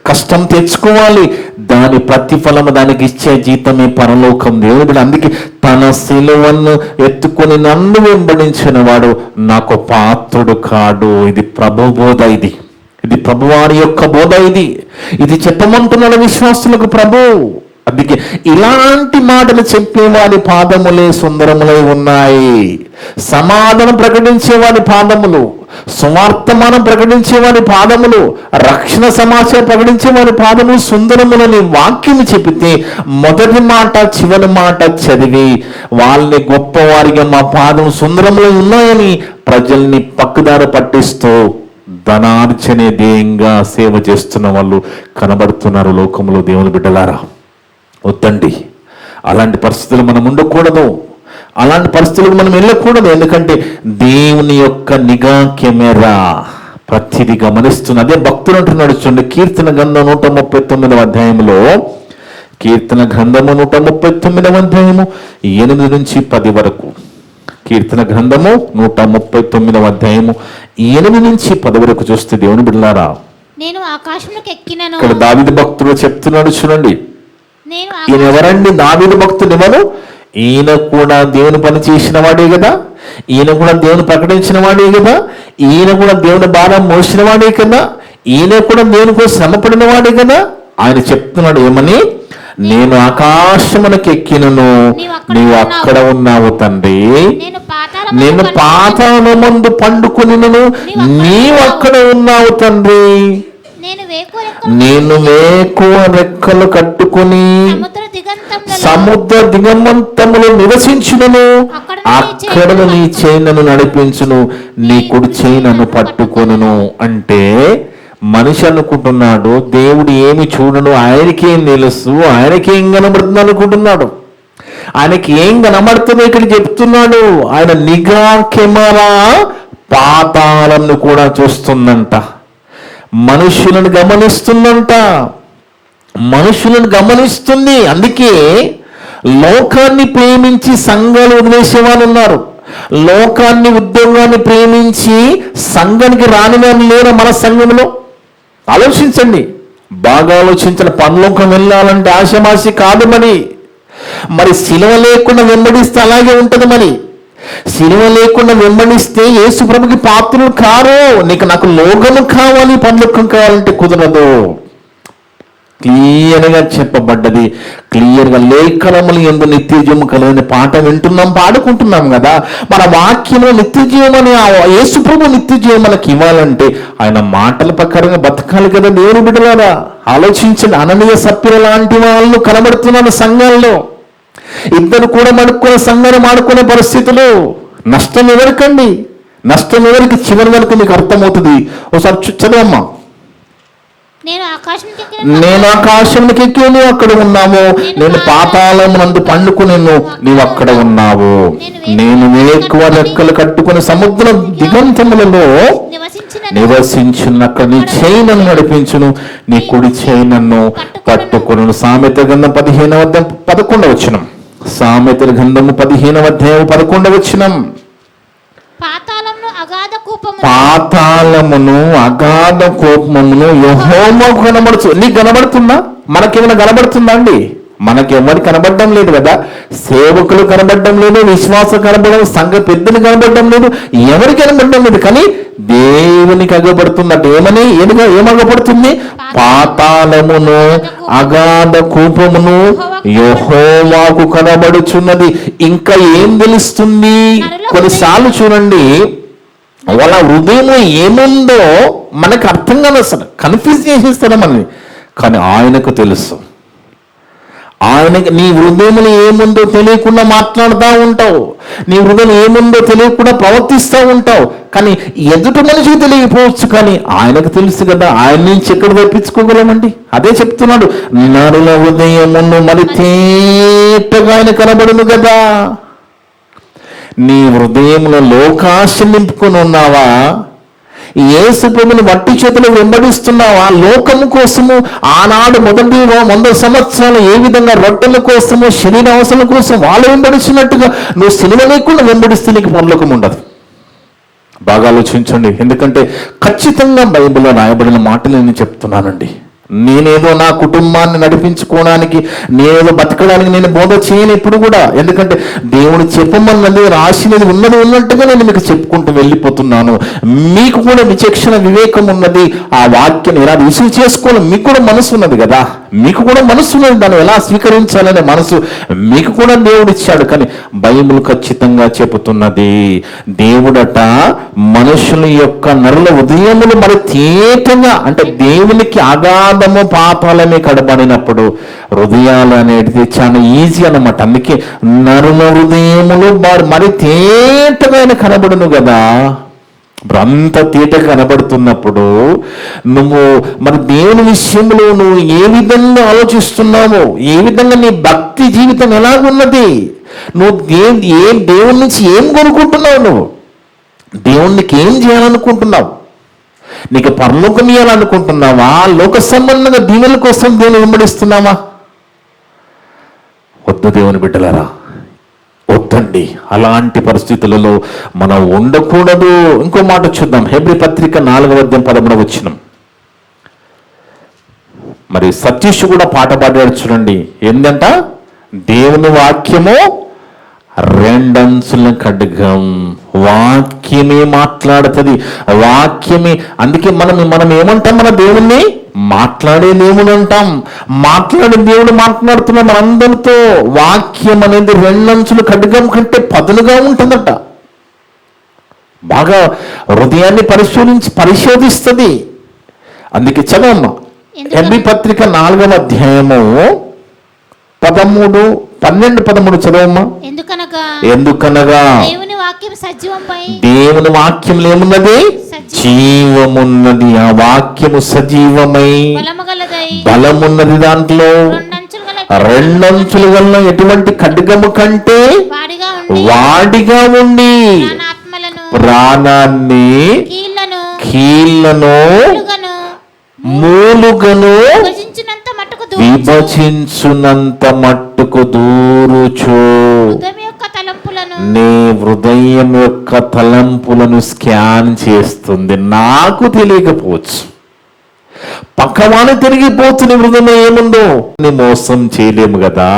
Speaker 2: కష్టం తెచ్చుకోవాలి. దాని ప్రతిఫలము, దానికి ఇచ్చే జీతమే పరలోకం. దేవుడు అందుకే తన సిలువను ఎత్తుకొని నన్ను వెంబడించిన వాడు నాకు పాత్రుడు కాడు. ఇది ప్రభు బోధ, ఇది ప్రభువారి యొక్క బోధ. ఇది చెప్పమంటున్నాడు విశ్వాసులకు ప్రభు. అందుకే ఇలాంటి మాటలు చెప్పేవారి పాదములే సుందరములై ఉన్నాయి. సమాధానం ప్రకటించేవారి పాదములు, సువార్తమానం ప్రకటించేవారి పాదములు, రక్షణ సమాచారం ప్రకటించేవారి పాదములు సుందరములని వాక్యము చెప్పితే మొదటి మాట చివరి మాట చదివి వాళ్ళని గొప్పవారిగా మా పాదము సుందరములై ఉన్నాయని ప్రజల్ని పక్కదారి పట్టిస్తూ ధనార్జనే ధ్యేయంగా సేవ చేస్తున్న వాళ్ళు కనబడుతున్నారు లోకంలో. దేవుని బిడ్డలారా, వద్దండి, అలాంటి పరిస్థితులు మనం ఉండకూడదు, అలాంటి పరిస్థితులకు మనం వెళ్ళకూడదు. ఎందుకంటే దేవుని యొక్క నిఘా కెమెరా ప్రతిదీ గమనిస్తుంది. అదే భక్తులు అంటున్నాడు చూడండి, కీర్తన గ్రంథం 139వ అధ్యాయంలో, కీర్తన గ్రంథము 139వ అధ్యాయము 8 నుంచి 10 వరకు. కీర్తన గ్రంథము 139వ అధ్యాయము 8 నుంచి 10 వరకు చూస్తే దేవుని బిడ్డలారా,
Speaker 3: నేను ఆకాశంలోకి ఎక్కినను.
Speaker 2: ఇక్కడ దావీదు భక్తుడు చెప్తున్నాడు చూడండి. ఈయన ఎవరండి? దావీదు భక్తుడు ఎవరు? ఈయన కూడా దేవుని పని చేసిన వాడే కదా, ఈయన కూడా దేవుని ప్రకటించిన వాడే కదా, ఈయన కూడా దేవుని భారం మోసిన వాడే కదా, ఈయన కూడా దేవుని కోసం శ్రమపడిన వాడే కదా. ఆయన చెప్తున్నాడు ఏమని? నేను ఆకాశమునకు ఎక్కినను, నీవు అక్కడ ఉన్నావు తండ్రి. నేను పాతాళమందు పండుకొనినను, నీవు అక్కడ ఉన్నావు తండ్రి. నేను వేకువ రెక్కలు కట్టుకుని సముద్ర దిగమంతములో నివసించును, అక్కడ నీ చేయి నన్ను నడిపించును, నీ కుడి చేయి నన్ను పట్టుకొనును. అంటే మనిషి అనుకుంటున్నాడు దేవుడు ఏమి చూడను, ఆయనకేం తెలుసు, ఆయనకేం కనబడుతుంది అనుకుంటున్నాడు. ఆయనకి ఏం కనబడుతుందో ఇక్కడ చెప్తున్నాడు. ఆయన నిఘా కెమెరా పాతాళంను కూడా చూస్తుందంట, మనుషులను గమనిస్తుంది. అందుకే లోకాన్ని ప్రేమించి సంఘాలు వదిలేసే వాళ్ళు ఉన్నారు. లోకాన్ని, ఉద్యోగాన్ని ప్రేమించి సంఘానికి రాని వారు లేరు మన సంఘంలో. ఆలోచించండి, బాగా ఆలోచించండి. పరలోకం వెళ్ళాలంటే ఆశమాసి కాదు మరి సిలువ లేకుండా వెంబడిస్తే అలాగే ఉంటుంది. మరి సిలువ లేకుండా వెంబడిస్తే యేసు ప్రభుకి పాత్రులు కారు. నాకు లోకము కావాలి, పరలోకం కావాలంటే కుదరదు. క్లియర్గా చెప్పబడ్డది, క్లియర్గా లేఖనములు యందు నిత్యజీవము కలదని పాట వింటున్నాం, పాడుకుంటున్నాం కదా. మన వాక్యంలో నిత్యజీవం అని, యేసు ప్రభు నిత్యజీవం మనకి ఇవ్వాలంటే ఆయన మాటల ప్రకారంగా బతకాలి కదా. దేవుని బిడ్డలారా ఆలోచించండి. అననీయ సభ్యుల లాంటి వాళ్ళు కనబడుతున్నారు సంఘాల్లో. ఇద్దరు కూడా మడుక్కునే సంఘాన్ని మాడుకునే పరిస్థితులు. నష్టం ఎవరికండి? నష్టం ఎవరికి? చివరి వరకు మీకు అర్థమవుతుంది. ఒకసారి చదవమ్మా.
Speaker 3: నేను
Speaker 2: ఆకాశంలోకి ఎక్కి నువ్వు అక్కడ ఉన్నావు, నేను పాతాళమునందు పండుకునేను, నీవు అక్కడ ఉన్నావు. నేను వేకువ రెక్కలు కట్టుకుని సముద్ర దిగంతములలో నివసించున్నక్కడ నీ చేయి నన్ను నడిపించును, నీ కుడి చేయి నన్ను పట్టుకును. సామెతల గ్రంథం 15వ అధ్యాయం 11వ వచనం. సామెతల గ్రంథము 15వ అధ్యాయం 11వ వచనం.
Speaker 3: పాతాళమును అగాధ కూప కోపము
Speaker 2: పాతాళమును అగాధ కోపమును యెహోవాకు కనబడుతు. నీకు కనబడుతుందా? మనకేమైనా కనబడుతుందా అండి? మనకెవరు కనబడడం లేదు కదా. సేవకులు కనబడడం లేదు, విశ్వాసం కనబడడం, సంఘ పెద్దలు కనబడడం లేదు, ఎవరికి కనబడడం లేదు. కానీ దేవునికి అగపడుతున్నట్టు ఏమగపడుతుంది? పాతాళమును అగాధ కూపమును యెహోవాకు కనబడుచున్నది. ఇంకా ఏం తెలుస్తుంది? కొన్నిసార్లు చూడండి, వాళ్ళ హృదయంలో ఏముందో మనకు అర్థం కాదు, అసలు కన్ఫ్యూజ్ చేసేస్తాడు మనల్ని. కానీ ఆయనకు తెలుసు. ఆయనకి నీ హృదయంలో ఏముందో తెలియకుండా మాట్లాడుతూ ఉంటావు, నీ హృదయం ఏముందో తెలియకుండా ప్రవర్తిస్తూ ఉంటావు. కానీ ఎదుటి మనిషికి తెలియకపోవచ్చు, కానీ ఆయనకు తెలుసు కదా. ఆయన నుంచి ఎక్కడ తప్పించుకోగలమండి? అదే చెప్తున్నాడు, నరుల హృదయమును మరి తేటగా ఆయన కనబడును కదా. నీ హృదయంలో లోకాశ నింపుకొని ఉన్నావా? యేసు ప్రభుని వట్టి చేతులు వెంబడిస్తున్నావా? లోకము కోసము ఆనాడు మొదటి 100 సంవత్సరాలు ఏ విధంగా రొట్టెల కోసము, శరీర అవసరం కోసం వాళ్ళు వెంబడిస్తున్నట్టుగా నువ్వు సినిమా లేకుండా వెంబడిస్తే నీకు పరలోకం ఉండదు. బాగా ఆలోచించండి. ఎందుకంటే ఖచ్చితంగా బైబిల్లో రాయబడిన మాటలు నేను చెప్తున్నానండి. నేనేదో నా కుటుంబాన్ని నడిపించుకోవడానికి, నేనేదో బతకడానికి నేను బోధ చేయను ఇప్పుడు కూడా. ఎందుకంటే దేవుడు చెప్పమన్నది, రాసినది ఉన్నది ఉన్నట్టుగా నేను మీకు చెప్పుకుంటూ వెళ్ళిపోతున్నాను. మీకు కూడా విచక్షణ వివేకం ఉన్నది. ఆ వాక్యాన్ని ఎలా రిసీవ్ చేసుకోవాలి, మీకు కూడా మనసు ఉన్నది కదా. మీకు కూడా మనసు ఉన్నది, దాన్ని ఎలా స్వీకరించాలనే మనసు మీకు కూడా దేవుడు ఇచ్చాడు. కానీ బైబిల్ ఖచ్చితంగా చెబుతున్నది, దేవుడట మనుషుల యొక్క నరుల ఉదయములు మరి తేటగా, అంటే దేవునికి అగాధము పాపాలమే కడబడినప్పుడు హృదయాలు అనేది చాలా ఈజీ అన్నమాట. అందుకే నరుల హృదయములు మరి తేటగా కనబడును కదా. అంత తేటగా కనబడుతున్నప్పుడు నువ్వు మరి దేవుని విషయంలో నువ్వు ఏ విధంగా ఆలోచిస్తున్నావో, ఏ విధంగా నీ భక్తి జీవితం ఎలాగున్నది, నువ్వు దేవుని నుంచి ఏం కోరుకుంటున్నావు, నువ్వు దేవునికి ఏం చేయాలనుకుంటున్నావు, నీకు పరలోకం ఇవ్వాలనుకుంటున్నావా, లోక సంబంధంగా దీవెనల కోసం దేవుని వెంబడిస్తున్నావా? వద్దు దేవుని బిడ్డలారా, వద్దండి. అలాంటి పరిస్థితులలో మనం ఉండకూడదు. ఇంకో మాట చూద్దాం, హెబ్రీ పత్రిక 4:13. మరి సతీష్ కూడా పాట పాడాడు చూడండి. ఏంటంట? దేవుని వాక్యము రెండంచుల ఖడ్గం. వాక్యమే మాట్లాడుతుంది, వాక్యమే. అందుకే మనం ఏమంటాం? మన దేవుణ్ణి మాట్లాడే దేవుడు అంటాం. మాట్లాడే దేవుడు మాట్లాడుతున్నాం మనందరితో. వాక్యం అనేది రెండంచుల ఖడ్గం కంటే పదునుగా ఉంటుందట. బాగా హృదయాన్ని పరిశోధిస్తుంది. అందుకే చదవమ్మా, హెబ్రీ పత్రిక 4వ అధ్యాయము 13, 12, 13 చదవమ్మా. ఎందుకనగా
Speaker 3: దేవుని వాక్యం సజీవంపై,
Speaker 2: దేవుని వాక్యంలో ఏమున్నది? జీవమున్నది. ఆ వాక్యము సజీవమై బలమున్నది. దాంట్లో రెండంచులు గల ఎటువంటి ఖడ్గము కంటే వాడిగా ఉండి ప్రాణాన్ని, కీళ్లను, మూలుగను విభజించునంత మట్టుకు దూరుచు నీ హృదయం యొక్క తలంపులను స్కాన్ చేస్తుంది. నాకు తెలియకపోవచ్చు, పక్కవాణి తిరిగిపోతున్న హృదయం ఏముందో నీ మోసం చేయలేము కదా.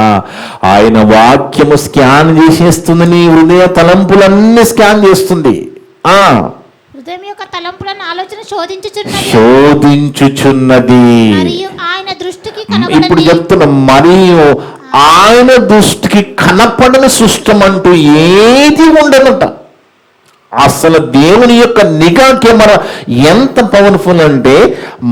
Speaker 2: ఆయన వాక్యము స్కాన్ చేసేస్తుంది, నీ హృదయ తలంపులన్నీ స్కాన్ చేస్తుంది. శోధించుచున్నది. ఇప్పుడు చెప్తున్నా, మరియు ఆయన దృష్టికి కనపడని సృష్టం అంటూ ఏది ఉండదట. అసలు దేవుని యొక్క నిఘా కెమెరా ఎంత పవర్ఫుల్ అంటే,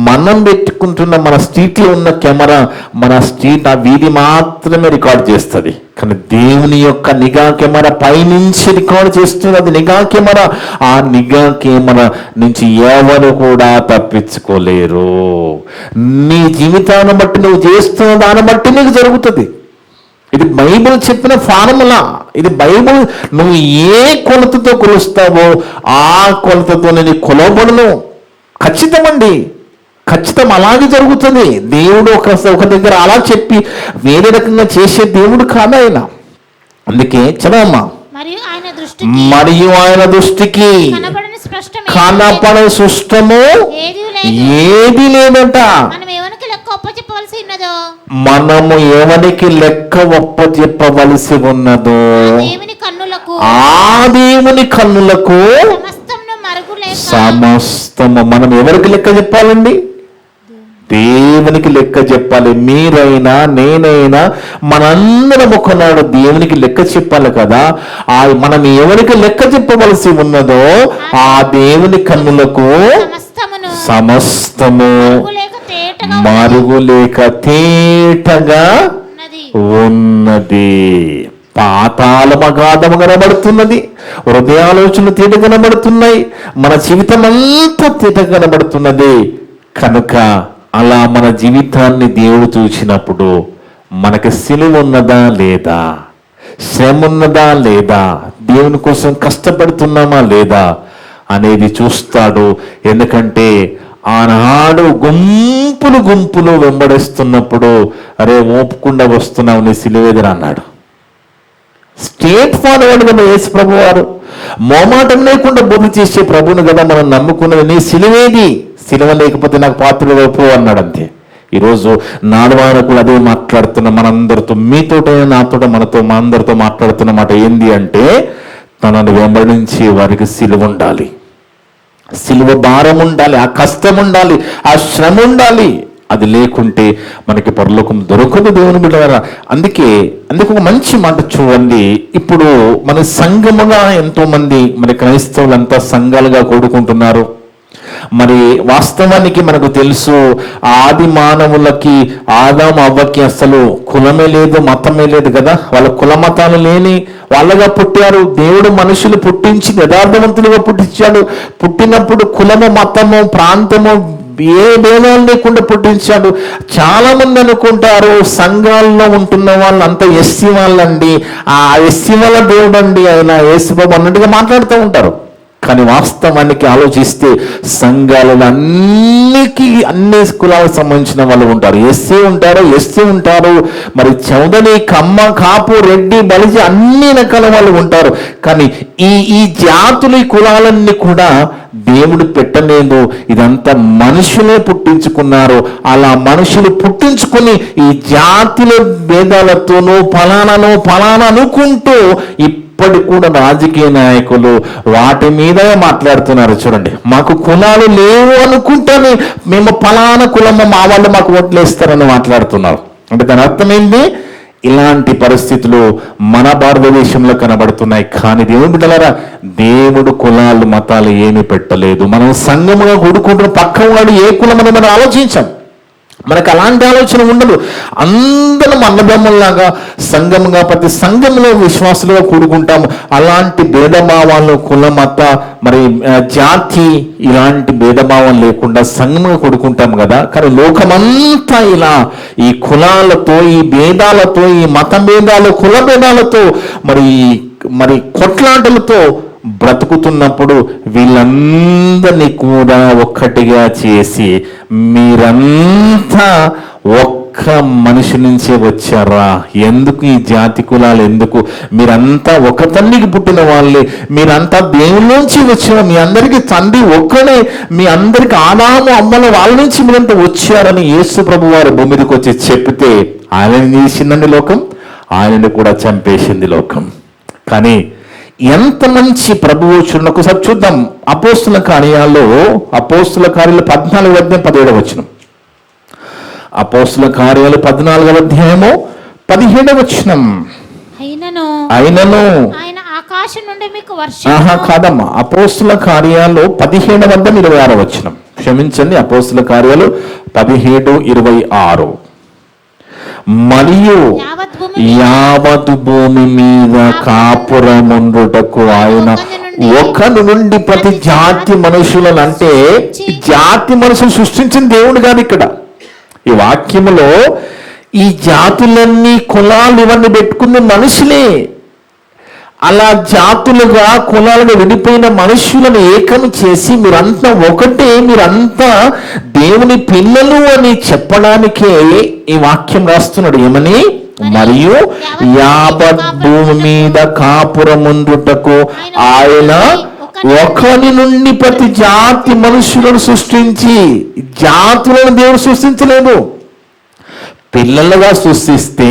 Speaker 2: మనం పెట్టుకుంటున్న మన స్ట్రీట్లో ఉన్న కెమెరా మన స్ట్రీట్ ఆ వీధి మాత్రమే రికార్డ్ చేస్తుంది. కానీ దేవుని యొక్క నిఘా కెమెరా పైనుంచి రికార్డ్ చేస్తుంది. అది నిఘా కెమెరా. ఆ నిఘా కెమెరా నుంచి ఎవరు కూడా తప్పించుకోలేరు. నీ జీవితాన్ని బట్టి నువ్వు చేస్తున్న దాన్ని బట్టి నీకు జరుగుతుంది. ఇది బైబిల్ చెప్పిన ఫార్ములా. ఇది బైబిల్. నువ్వు ఏ కొలతతో కొలుస్తావో ఆ కొలతతో నేను కొలవబడును. ఖచ్చితమండి, ఖచ్చితం అలాగే జరుగుతుంది. దేవుడు ఒక దగ్గర అలా చెప్పి వేరే రకంగా చేసే దేవుడు కాదు ఆయన. అందుకే చదవమ్మా, మరియు ఆయన దృష్టికి కనపడే సుష్టము
Speaker 3: ఏదీ లేదు.
Speaker 2: ఏది లేదట.
Speaker 3: మనం ఎవరికి లెక్క ఒప్పచెప్పవలసి ఉన్నదో
Speaker 2: మనము ఎవరికి లెక్క ఒప్పచెప్పవలసి ఉన్నదో
Speaker 3: దేవుని కన్నులకు
Speaker 2: ఆ దేవుని కన్నులకు
Speaker 3: సమస్తమును మరుగులేక
Speaker 2: సమస్తము. మనం ఎవరికి లెక్క చెప్పాలండి? దేవునికి లెక్క చెప్పాలి. మీరైనా నేనైనా మనందరం ఒకనాడు దేవునికి లెక్క చెప్పాలి కదా. మనం ఎవరికి లెక్క చెప్పవలసి ఉన్నదో ఆ దేవుని కన్నులకు
Speaker 3: సమస్తమును
Speaker 2: సమస్తము
Speaker 3: మరుగులేక తేటగా
Speaker 2: మరుగులేక తేటగా
Speaker 3: ఉన్నది.
Speaker 2: ఉన్నది. పాతాళం అగాధము కనబడుతున్నది, హృదయాలోచనలు తేట కనబడుతున్నాయి, మన జీవితం అంతా తేట కనబడుతున్నది. కనుక అలా మన జీవితాన్ని దేవుడు చూసినప్పుడు మనకి సిలువ ఉన్నదా లేదా, శ్రమ ఉన్నదా లేదా, దేవుని కోసం కష్టపడుతున్నామా లేదా అనేది చూస్తాడు. ఎందుకంటే ఆనాడు గుంపులు గుంపులు వెంబడిస్తున్నప్పుడు అరే ఓపుకుండా వస్తున్నావు నీ సిలువ ఎదురు అన్నాడు. స్ట్రేట్ ఫార్వర్డ్ కదా యేసు ప్రభు వారు. మోమాటం లేకుండా బోధ చేసే ప్రభువును కదా మనం నమ్ముకున్నది. నీ సిలువేది, సిలువ లేకపోతే నాకు పాత్రలు వైపు అన్నాడు అంతే. ఈరోజు నాలువారు కూడా అదే మాట్లాడుతున్న మనందరితో, మీతోటైనా నాతో మనతో మా అందరితో మాట్లాడుతున్న మాట ఏంది అంటే, తనను వెంబడించి వారికి సిలువ ఉండాలి, సిలువ భారం ఉండాలి, ఆ కష్టం ఉండాలి, ఆ శ్రమ ఉండాలి. అది లేకుంటే మనకి పరలోకం దొరకదు దేవుని బిడ్డలారా. అందుకే ఒక మంచి మాట చూడండి. ఇప్పుడు మన సంఘముగా ఎంతో మంది మరి క్రైస్తవులంతా సంఘాలుగా కూడుకుంటున్నారు. మరి వాస్తవానికి మనకు తెలుసు, ఆది మానవులకి ఆదాము అవ్వకి అసలు కులమే లేదు, మతమే లేదు కదా. వాళ్ళ కుల మతాలు లేని వాళ్ళగా పుట్టారు. దేవుడు మనుషులు పుట్టించి యథార్థవంతులుగా పుట్టించాడు. పుట్టినప్పుడు కులము, మతము, ప్రాంతము ఏ భేదాలు లేకుండా పుట్టించాడు. చాలా మంది అనుకుంటారు సంఘాల్లో ఉంటున్న వాళ్ళు అంతా ఎస్సీ వాళ్ళండి, ఆ ఎస్సీ వాళ్ళ దేవుడు అండి ఆయన యేసుబాబు అన్నట్టుగా మాట్లాడుతూ ఉంటారు. కానీ వాస్తవానికి ఆలోచిస్తే సంఘాలలో అన్ని కులాలకు సంబంధించిన వాళ్ళు ఉంటారు. ఎస్సీ ఉంటారు, మరి చౌదరి, కమ్మ, కాపు, రెడ్డి, బలిజి అన్ని రకాల వాళ్ళు ఉంటారు. కానీ ఈ జాతులు, ఈ కులాలన్నీ కూడా దేవుడు పెట్టలేదు. ఇదంతా మనుషులే పుట్టించుకున్నారు. అలా మనుషులు పుట్టించుకుని ఈ జాతుల భేదాలతోనూ ఫలానా అనుకుంటూ ఇప్పటికి కూడా రాజకీయ నాయకులు వాటి మీదే మాట్లాడుతున్నారు. చూడండి, మాకు కులాలు లేవు అనుకుంటానే మేము ఫలానా కులము మా వాళ్ళు మాకు ఓట్లేస్తారని మాట్లాడుతున్నారు. అంటే దాని అర్థం ఏంటి? ఇలాంటి పరిస్థితులు మన భారతదేశంలో కనబడుతున్నాయి. కానీ దేవుని బిడ్డలారా, దేవుడు కులాలు మతాలు ఏమి పెట్టలేదు. మనం సంఘముగా కూడుకుంటున్న పక్క వాడు ఏ కులమని మనం ఆలోచించాం. మనకు అలాంటి ఆలోచన ఉండదు. అందరం అన్నదమ్ముల్లాగా సంఘముగా ప్రతి సంఘంలో విశ్వాసులుగా కూడుకుంటాము. అలాంటి భేదభావాలు, కుల, మత, మరి జాతి ఇలాంటి భేదభావం లేకుండా సంఘముగా కూడుకుంటాము కదా. కానీ లోకమంతా ఇలా ఈ కులాలతో, ఈ భేదాలతో, ఈ మత భేదాలు, కుల భేదాలతో, మరి కొట్లాటలతో బ్రతుకుతున్నప్పుడు వీళ్ళందరినీ కూడా ఒక్కటిగా చేసి మీరంతా ఒక్క మనిషి నుంచే వచ్చారా, ఎందుకు ఈ జాతి కులాలు ఎందుకు, మీరంతా ఒక తండ్రికి పుట్టిన వాళ్ళే, మీరంతా దేవుని నుంచి వచ్చిన, మీ అందరికీ తండ్రి ఒక్కడే, మీ అందరికి ఆదాము అమ్మల వాళ్ళ నుంచి మీరంతా వచ్చారని యేసు ప్రభు వారు భూమి మీదకి వచ్చి చెప్తే ఆయనని చేసిందండి లోకం, ఆయనని కూడా చంపేసింది లోకం. కానీ ఎంత మంచి ప్రభువు చూడండి. ఒకసారి చూద్దాం అపోస్తుల కార్యాల్లో, అపోస్తుల కార్యాలు 14వ అధ్యాయం 17వ వచనం. అపోస్తుల కార్యాలు 14వ అధ్యాయము 17వ వచనం. అయినను
Speaker 3: ఆయన ఆకాశం నుండి మీకు వర్షం.
Speaker 2: కాదమ్మా, అపోస్తుల కార్యాలు 17వ అధ్యాయం 26వ వచనం. క్షమించండి, అపోస్తుల కార్యాలు 17:26. మరియు యావత్ భూమి మీద కాపురముండుటకు ఆయన ఒకరి నుండి ప్రతి జాతి మనుషులను, అంటే జాతి మనుషులు సృష్టించిన దేవుడు కాదు ఇక్కడ. ఈ వాక్యములో ఈ జాతులన్నీ, కులాలు ఇవన్నీ పెట్టుకున్న మనుషులే. అలా జాతులుగా, కులాలుగా విడిపోయిన మనుషులను ఏకం చేసి మీరంతా ఒకటే, మీరంతా దేవుని పిల్లలు అని చెప్పడానికే ఈ వాక్యం రాస్తున్నాడు. ఏమని? మరియు యావత్ భూమి మీద కాపురముందుటకు ఆయన ఒకని నుండి ప్రతి జాతి మనుషులను సృష్టించి, జాతులను దేవుడు సృష్టించలేదు, పిల్లలుగా సృష్టిస్తే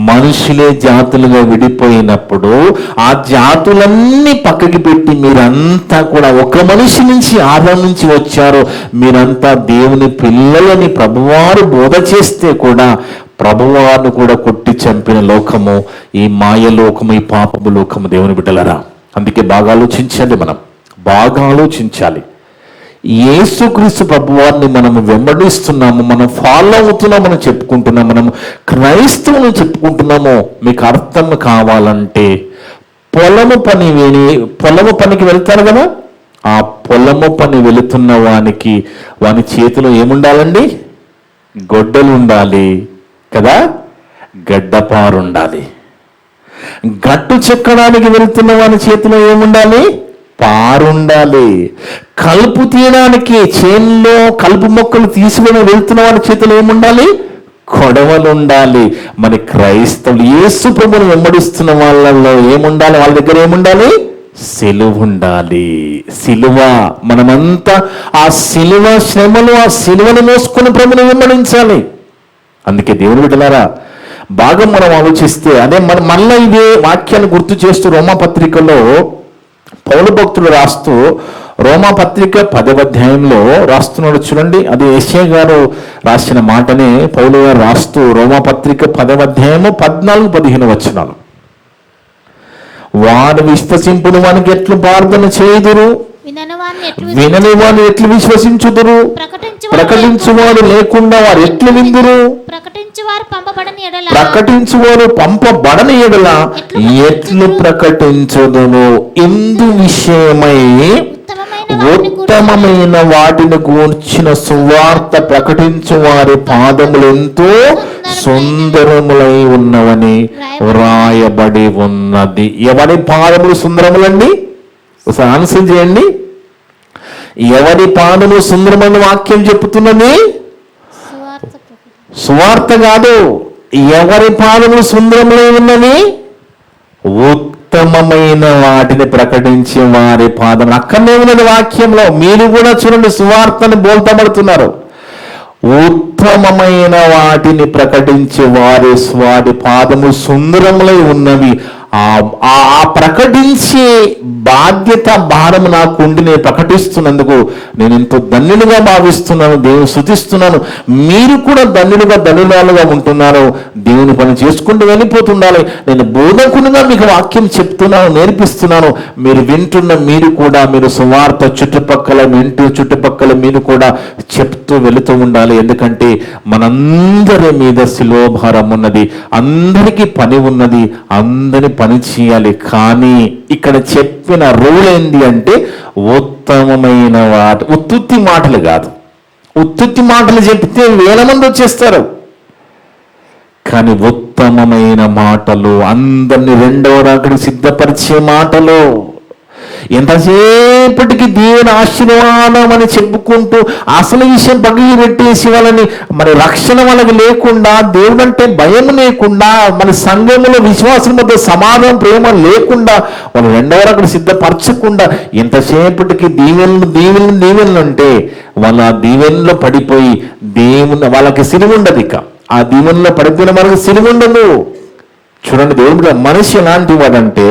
Speaker 2: మనుషులే జాతులుగా విడిపోయినప్పుడు ఆ జాతులన్నీ పక్కకి పెట్టి మీరంతా కూడా ఒక మనిషి నుంచి, ఆదాం నుంచి వచ్చారు, మీరంతా దేవుని పిల్లలని ప్రభువారు బోధ చేస్తే కూడా ప్రభువారు కూడా కొట్టి చంపిన లోకము ఈ మాయ లోకము, ఈ పాపము లోకము. దేవుని బిడ్డలరా, అందుకే బాగా ఆలోచించండి, మనం బాగా ఆలోచించాలి. యేసుక్రీస్తు ప్రభువారిని మనం వెంబడిస్తున్నాము, మనం ఫాలో అవుతున్నాం, మనం చెప్పుకుంటున్నాం, మనం క్రైస్తవులు చెప్పుకుంటున్నామో. మీకు అర్థం కావాలంటే పొలము పనికి వెళ్తారు కదా, ఆ పొలము పని వెళుతున్న వాని చేతిలో ఏముండాలండి? గొడ్డలు ఉండాలి కదా, గడ్డపారు ఉండాలి. గట్టు చెక్కడానికి వెళ్తున్న వాని చేతిలో ఏముండాలి? పారుండాలి. కలుపు తీయడానికి, చేనులో కలుపు మొక్కలు తీసుకుని వెళ్తున్న వారి చేతిలో ఏముండాలి? కొడవలు ఉండాలి. మరి క్రైస్తవులు యేసు ప్రభువును వెంబడిస్తున్న వాళ్ళలో ఏముండాలి? వాళ్ళ దగ్గర ఏముండాలి? సిలువ ఉండాలి. సిలువ. మనమంతా ఆ సిలువ శ్రమలు, ఆ సిలువను మోసుకుని ప్రభువును వెంబడించాలి. అందుకే దేవుని బిడ్డలారా, బాగా మనం ఆలోచిస్తే అదే మళ్ళీ ఇదే వాక్యాన్ని గుర్తు చేస్తూ రోమాపత్రికలో పౌలు భక్తుడు రాస్తూ, రోమాపత్రిక 10వ అధ్యాయంలో రాస్తున్నాడు చూడండి. అది యెషయా గారు రాసిన మాటనే పౌలు గారు రాస్తూ రోమాపత్రిక 10వ అధ్యాయము 14-15 వచనాలు. వాడు విశ్వసింపుడు వానికి ఎట్లు ప్రార్థన చేయుదురు, వినని వారు ఎట్లు విశ్వసించుదురు, ప్రకటించువారు లేకుండా వారు ఎట్లు విందురు, ప్రకటించువారు పంపబడని ఎడల ఎట్లు ప్రకటించుదును. ఇందు విషయమై ఉత్తమమైన వాటిని గూర్చిన సువార్త ప్రకటించు వారి పాదములు ఎంతో సుందరములై ఉన్నవని వ్రాయబడి ఉన్నది. ఎవరి పాదములు సుందరములండి? ఒకసారి ఆన్సర్ చేయండి. ఎవరి పాదములు సుందరమైన వాక్యం చెప్తున్నది? సువార్త కాదు. ఎవరి పాదములు సుందరములై ఉన్నవి? ఉత్తమమైన వాటిని ప్రకటించే వారి పాదం. అక్కడనే ఉన్నది వాక్యంలో. మీరు కూడా చూడండి, సువార్తని బోల్తబడుతున్నారు. ఉత్తమమైన వాటిని ప్రకటించే వారి పాదము సుందరములై ఉన్నవి. ఆ ప్రకటించే బాధ్యత, భారం నాకు ఉండి నేను ప్రకటిస్తున్నందుకు నేను ఎంతో ధన్యులుగా భావిస్తున్నాను, దేవుని స్తుతిస్తున్నాను. మీరు కూడా ధన్యులుగా ఉంటున్నారు. దేవుని పని చేసుకుంటూ వెళ్ళిపోతుండాలి. నేను బోధకునిగా మీకు వాక్యం చెప్తున్నాను, నేర్పిస్తున్నాను. మీరు వింటున్న మీరు కూడా, మీరు సువార్త చుట్టుపక్కల మీరు కూడా చెప్తూ వెళుతూ ఉండాలి. ఎందుకంటే మనందరి మీద శిలువ భారం ఉన్నది, అందరికీ పని ఉన్నది, అందరి పని చేయాలి. కానీ ఇక్కడ చెప్పిన రూల్ ఏంటి అంటే ఉత్తమమైన ఉత్తుత్తి మాటలు కాదు. ఉత్తుత్తి మాటలు చెప్తే 1000 మంది వచ్చేస్తారు. కానీ ఉత్తమమైన మాటలు, అందరినీ రెండవ రాకడికి సిద్ధపరిచే మాటలు, ఎంతసేపటికి దేవుని ఆశీర్వాదం అని చెప్పుకుంటూ అసలు విషయం పగిలి పెట్టేసి వాళ్ళని, మరి రక్షణ వాళ్ళకి లేకుండా, దేవుడు అంటే భయం లేకుండా, మన సంఘంలో విశ్వాసం మధ్య సమాధానం, ప్రేమ లేకుండా, వాళ్ళు రెండవ అక్కడ సిద్ధపరచకుండా ఎంతసేపటికి దీవెనలు అంటే వాళ్ళ దీవెనలో పడిపోయి వాళ్ళకి సిలువ ఉండదు. ఇక ఆ దీవెనలో పడిపోయిన వాళ్ళకి సిలువ ఉండదు. చూడండి, దేవుడు మనిషి ఎలాంటి వాడంటే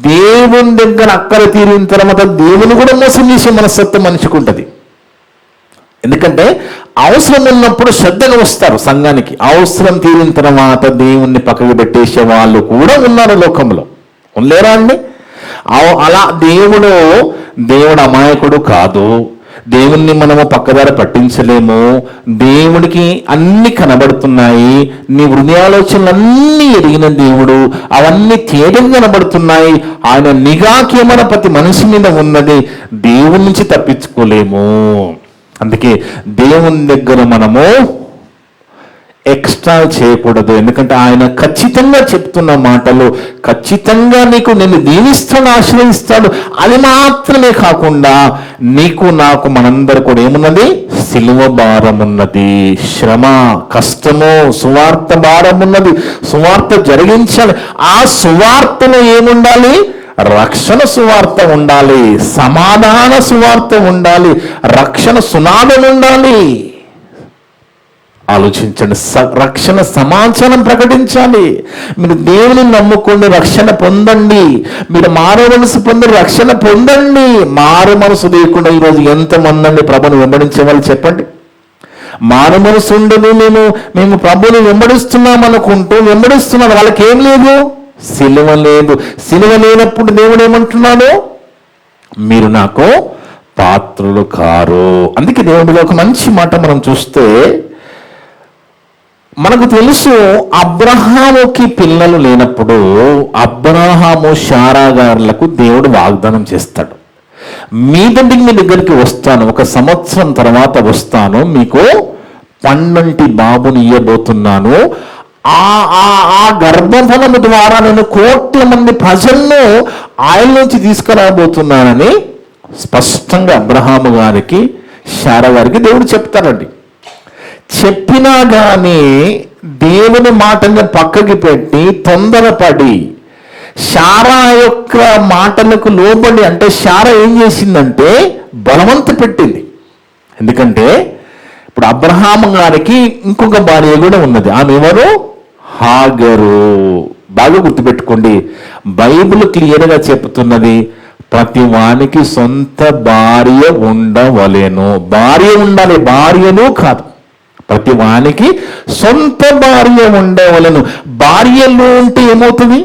Speaker 2: దేవుని దగ్గర అక్కర తీరిన తర్వాత దేవుని కూడా మోసం చేసే మనస్తత్వం మనిషికి ఉంటుంది. ఎందుకంటే అవసరం ఉన్నప్పుడు శ్రద్ధగా వస్తారు సంఘానికి, అవసరం తీరిన తర్వాత దేవుణ్ణి పక్కకు పెట్టేసే వాళ్ళు కూడా ఉన్నారు లోకంలో. ఉండలేరా అండి? అలా దేవుడు అమాయకుడు కాదు. దేవుణ్ణి మనము పక్కదారి పట్టించలేము. దేవుడికి అన్ని కనబడుతున్నాయి. నీ హృదయాలోచనలన్నీ ఎరిగిన దేవుడు, అవన్నీ తేటగా కనబడుతున్నాయి. ఆయన నిఘాకి మన ప్రతి మనిషి మీద ఉన్నది. దేవుడి నుంచి తప్పించుకోలేము. అందుకే దేవుని దగ్గర మనము ఎక్స్ట్రా చేయకూడదు. ఎందుకంటే ఆయన ఖచ్చితంగా చెప్తున్న మాటలు, ఖచ్చితంగా నిన్ను దీవిస్తాడు, ఆశ్రయిస్తాడు. అది మాత్రమే కాకుండా నీకు నాకు మనందరూ కూడా ఏమున్నది? సిలువ భారం ఉన్నది, శ్రమ, కష్టము, సువార్త భారం ఉన్నది. సువార్త జరిగించాలి. ఆ సువార్తలో ఏముండాలి? రక్షణ సువార్త ఉండాలి, సమాధాన సువార్త ఉండాలి, రక్షణ సునాదం ఉండాలి. ఆలోచించండి, రక్షణ సమాచారం ప్రకటించాలి. మీరు దేవుని నమ్ముకుని రక్షణ పొందండి, మీరు మారు మనసు పొంది రక్షణ పొందండి. మారు మనసు లేకుండా ఈరోజు ఎంతమంది అండి ప్రభుని వెంబడించే వాళ్ళు చెప్పండి. మారు మనసు ఉండదు, మేము ప్రభుని వెంబడిస్తున్నాం అనుకుంటూ వెంబడిస్తున్నాను, వాళ్ళకి ఏం లేదు, సిలువ లేదు. సిలువ లేనప్పుడు దేవుడు ఏమంటున్నాడు, మీరు నాకు పాత్రులు కారు. అందుకే దేవుడిలో ఒక మంచి మాట మనం చూస్తే మనకు తెలుసు, అబ్రహాముకి పిల్లలు లేనప్పుడు అబ్రహాము శారా గారులకు దేవుడు వాగ్దానం చేస్తాడు, మీ దగ్గరికి వస్తాను, 1 సంవత్సరం తర్వాత వస్తాను, మీకు పండంటి బాబుని ఇయ్యబోతున్నాను, ఆ గర్భఫలము ద్వారా నేను కోట్ల మంది ప్రజలను ఆయన నుంచి తీసుకురాబోతున్నానని స్పష్టంగా అబ్రహాము గారికి శారా గారికి దేవుడు చెప్తారండి. చెప్పినా కానీ దేవుని మాటని పక్కకి పెట్టి తొందరపడి శారా యొక్క మాటలకు లోబడి, అంటే శారా ఏం చేసిందంటే బలవంత పెట్టింది. ఎందుకంటే ఇప్పుడు అబ్రహాము గారికి ఇంకొక భార్య కూడా ఉన్నది, ఆమె ఎవరు, హాగరు. బాగా గుర్తుపెట్టుకోండి, బైబిల్ క్లియర్గా చెప్తున్నది, ప్రతి వానికి సొంత భార్య ఉండవలెను. భార్య ఉండాలి, భార్యను కాదు, ప్రతి వానికి సొంత భార్య ఉండవలను. భార్యలు ఉంటే ఏమవుతుంది,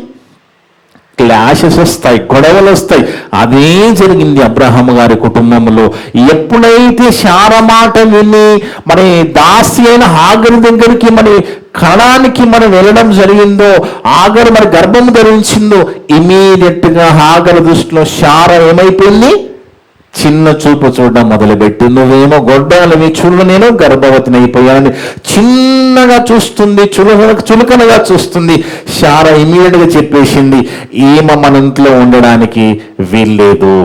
Speaker 2: క్లాషెస్ వస్తాయి, గొడవలు వస్తాయి. అదే జరిగింది అబ్రహాము గారి కుటుంబంలో. ఎప్పుడైతే శారా మాట విని మరి దాసి అయిన హాగరు దగ్గరికి మరి కణానికి మనం వెళ్ళడం జరిగిందో, హాగరు మరి గర్భం ధరించిందో, ఇమీడియట్ గా హాగరు దృష్టిలో శారా ఏమైపోయింది, చిన్న చూపు చూడడం మొదలుపెట్టి, నువ్వేమో గొడ్డాలవి చూడు, నేను గర్భవతిని అయిపోయానని చిన్నగా చూస్తుంది, చులకనగా చూస్తుంది. శారా ఇమీడియట్ గా చెప్పేసింది, ఈమె మన ఇంట్లో ఉండడానికి వీల్లేదు,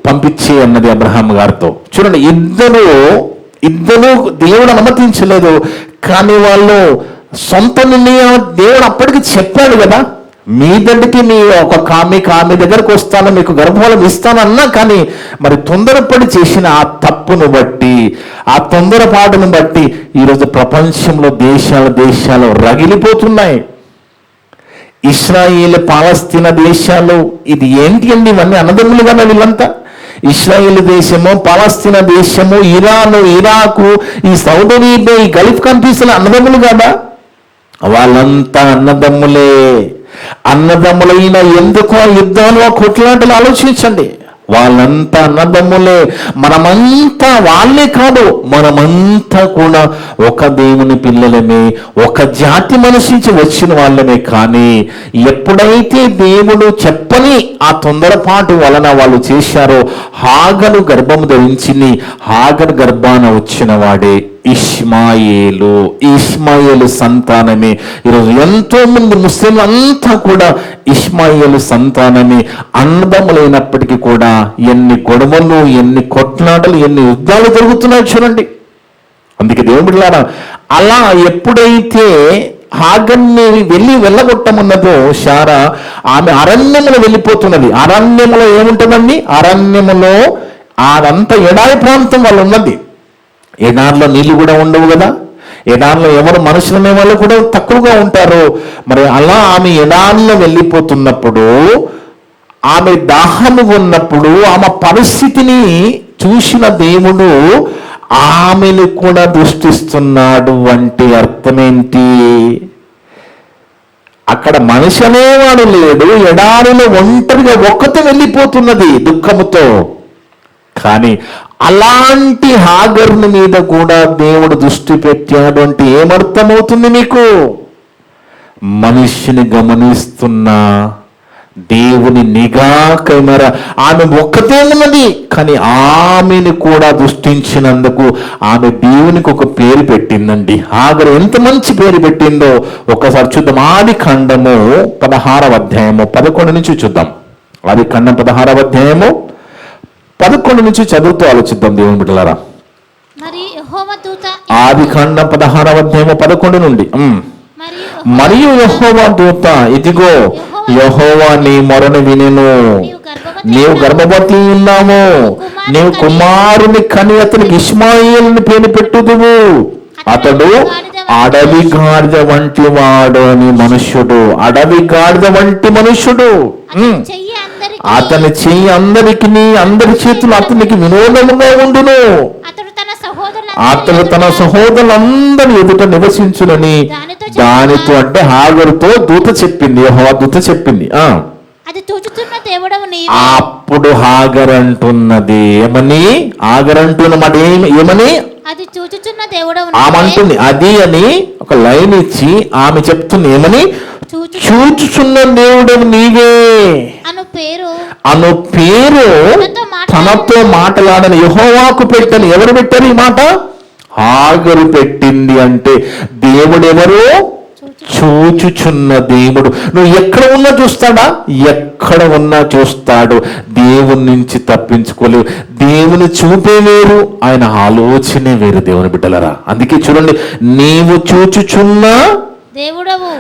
Speaker 2: పంపించే అన్నది అబ్రహాం గారితో. చూడండి, ఇద్దరు దేవుడు అనుమతించలేదు, కానీ వాళ్ళు సొంత నిర్ణయం దేవుడు అప్పటికి చెప్పాడు కదా, మీ దగ్గరికి మీ ఆమె దగ్గరకు వస్తాను, మీకు గర్భఫలం ఇస్తాను అన్నా, కానీ మరి తొందరపడి చేసిన ఆ తప్పును బట్టి, ఆ తొందరపాటును బట్టి ఈరోజు ప్రపంచంలో దేశాలు రగిలిపోతున్నాయి. ఇశ్రాయేల్ పాలస్తీనా దేశాలు, ఇది ఏంటి అండి, ఇవన్నీ అన్నదమ్ములు కదా వీళ్ళంతా. ఇశ్రాయేల్ దేశము, పాలస్తీనా దేశము, ఇరాను, ఇరాకు, ఈ సౌదీ అరేబియా, ఈ గల్ఫ్ కంట్రీస్లో అన్నదమ్ములు కదా, వాళ్ళంతా అన్నదమ్ములే. అన్నదమ్ములైన ఎందుకు యుద్ధాలు, కొట్లాటలు ఆలోచించండి. వాళ్ళంతా అన్నదమ్ములే, మనమంతా వాళ్ళే కాదు, మనమంతా కూడా ఒక దేవుని పిల్లలమే, ఒక జాతి మనిషి నుంచి వచ్చిన వాళ్ళమే. కానీ ఎప్పుడైతే దేవుడు చెప్పని ఆ తొందరపాటు వలన వాళ్ళు చేశారో, హాగరు గర్భము ధరించింది, హాగరు గర్భాన వచ్చిన వాడే ఇష్మాయేలు సంతానమే. ఈరోజు ఎంతో మంది ముస్లింలు అంతా కూడా ఇష్మాయేలు సంతానమే. అన్నదమ్ములైనప్పటికీ కూడా ఎన్ని గొడవలు, ఎన్ని కొట్లాటలు, ఎన్ని యుద్ధాలు జరుగుతున్నాయి చూడండి. అందుకే దేవుడిలారా, అలా ఎప్పుడైతే హాగర్ని వెళ్ళగొట్టమన్నదో శారా, ఆమె అరణ్యములో వెళ్ళిపోతున్నది. అరణ్యములో ఏముంటుందండి, అరణ్యములో అదంతా ఎడారి ప్రాంతం వాళ్ళు ఉన్నది. ఎడారిలో నీళ్లు కూడా ఉండవు కదా, ఎడారిలో ఎవరు మనుషులనే వాళ్ళు కూడా తక్కువగా ఉంటారు. మరి అలా ఆమె ఎడారిలో వెళ్ళిపోతున్నప్పుడు, ఆమె దాహము ఉన్నప్పుడు, ఆమె పరిస్థితిని చూసిన దేవుడు ఆమెను కూడా దృష్టిస్తున్నాడు. అంటే అర్థమేంటి, అక్కడ మనిషి అనేవాడు లేడు, ఎడారిలో ఒంటరిగా ఒక్కతే వెళ్ళిపోతున్నది దుఃఖముతో. కానీ అలాంటి హాగరుని మీద కూడా దేవుడు దృష్టి పెట్టాడు. అంటే ఏమర్థమవుతుంది మీకు, మనిషిని గమనిస్తున్న దేవుని నిఘా కెమెరా ఆమె ఒక్కతే ఉన్నది, కానీ ఆమెను కూడా దృష్టించినందుకు ఆమె దేవునికి ఒక పేరు పెట్టిందండి. హాగరు ఎంత మంచి పేరు పెట్టిందో ఒకసారి చూద్దాం. ఆది ఖండము 16వ అధ్యాయము 11 నుంచి చూద్దాం. ఆది ఖండం 16వ అధ్యాయము 11 నుంచి చదువుతూ ఆలోచిద్దాం దేవుని బిడ్డలారా. ఆది ఖండం 16వ అధ్యాయము 11 నుండి. మరియు యెహోవా దూత, ఇదిగో యెహోవా నీ మొరను వినెను. నీవు గర్భవతి ఉన్నాము, నీవు కుమారుని కని అతనికి ఇష్మాయేలుని పేరు పెట్టుదువు. అతడు అడవి గాడిద వంటి వాడు అని మనుష్యుడు, అడవి గాడిద వంటి మనుష్యుడు. అతని చెయ్యి అందరికి, అందరి చేతులు అతనికి వినోదముగా ఉండును. అతడు తన సహోదరులందరి ఎదుట నివసించునని దానితో, అంటే హాగరుతో దూత చెప్పింది, యెహోవా దూత చెప్పింది. అప్పుడు హాగర్ అంటున్నది ఏమని? హాగర్ అంటున్న మాట ఏమని? ఆమె అంటుంది అది అని ఒక లైన్ ఇచ్చి ఆమె చెప్తుంది ఏమని? చూచుచున్న దేవుడవు నీవే అను పేరు తనతో మాట్లాడని యెహోవాకు పెట్టని. ఎవరు పెట్టారు ఈ మాట? హాగరు పెట్టింది. అంటే దేవుడు ఎవరు? చూచుచున్న దేవుడు. నువ్వు ఎక్కడ ఉన్నా చూస్తాడా? ఎక్కడ ఉన్నా చూస్తాడు. దేవుని నుంచి తప్పించుకోలేవు. దేవుని చూపే వేరు, ఆయన ఆలోచనే వేరు. దేవుని బిడ్డలరా, అందుకే చూడండి, నీవు చూచుచున్న దేవుడవు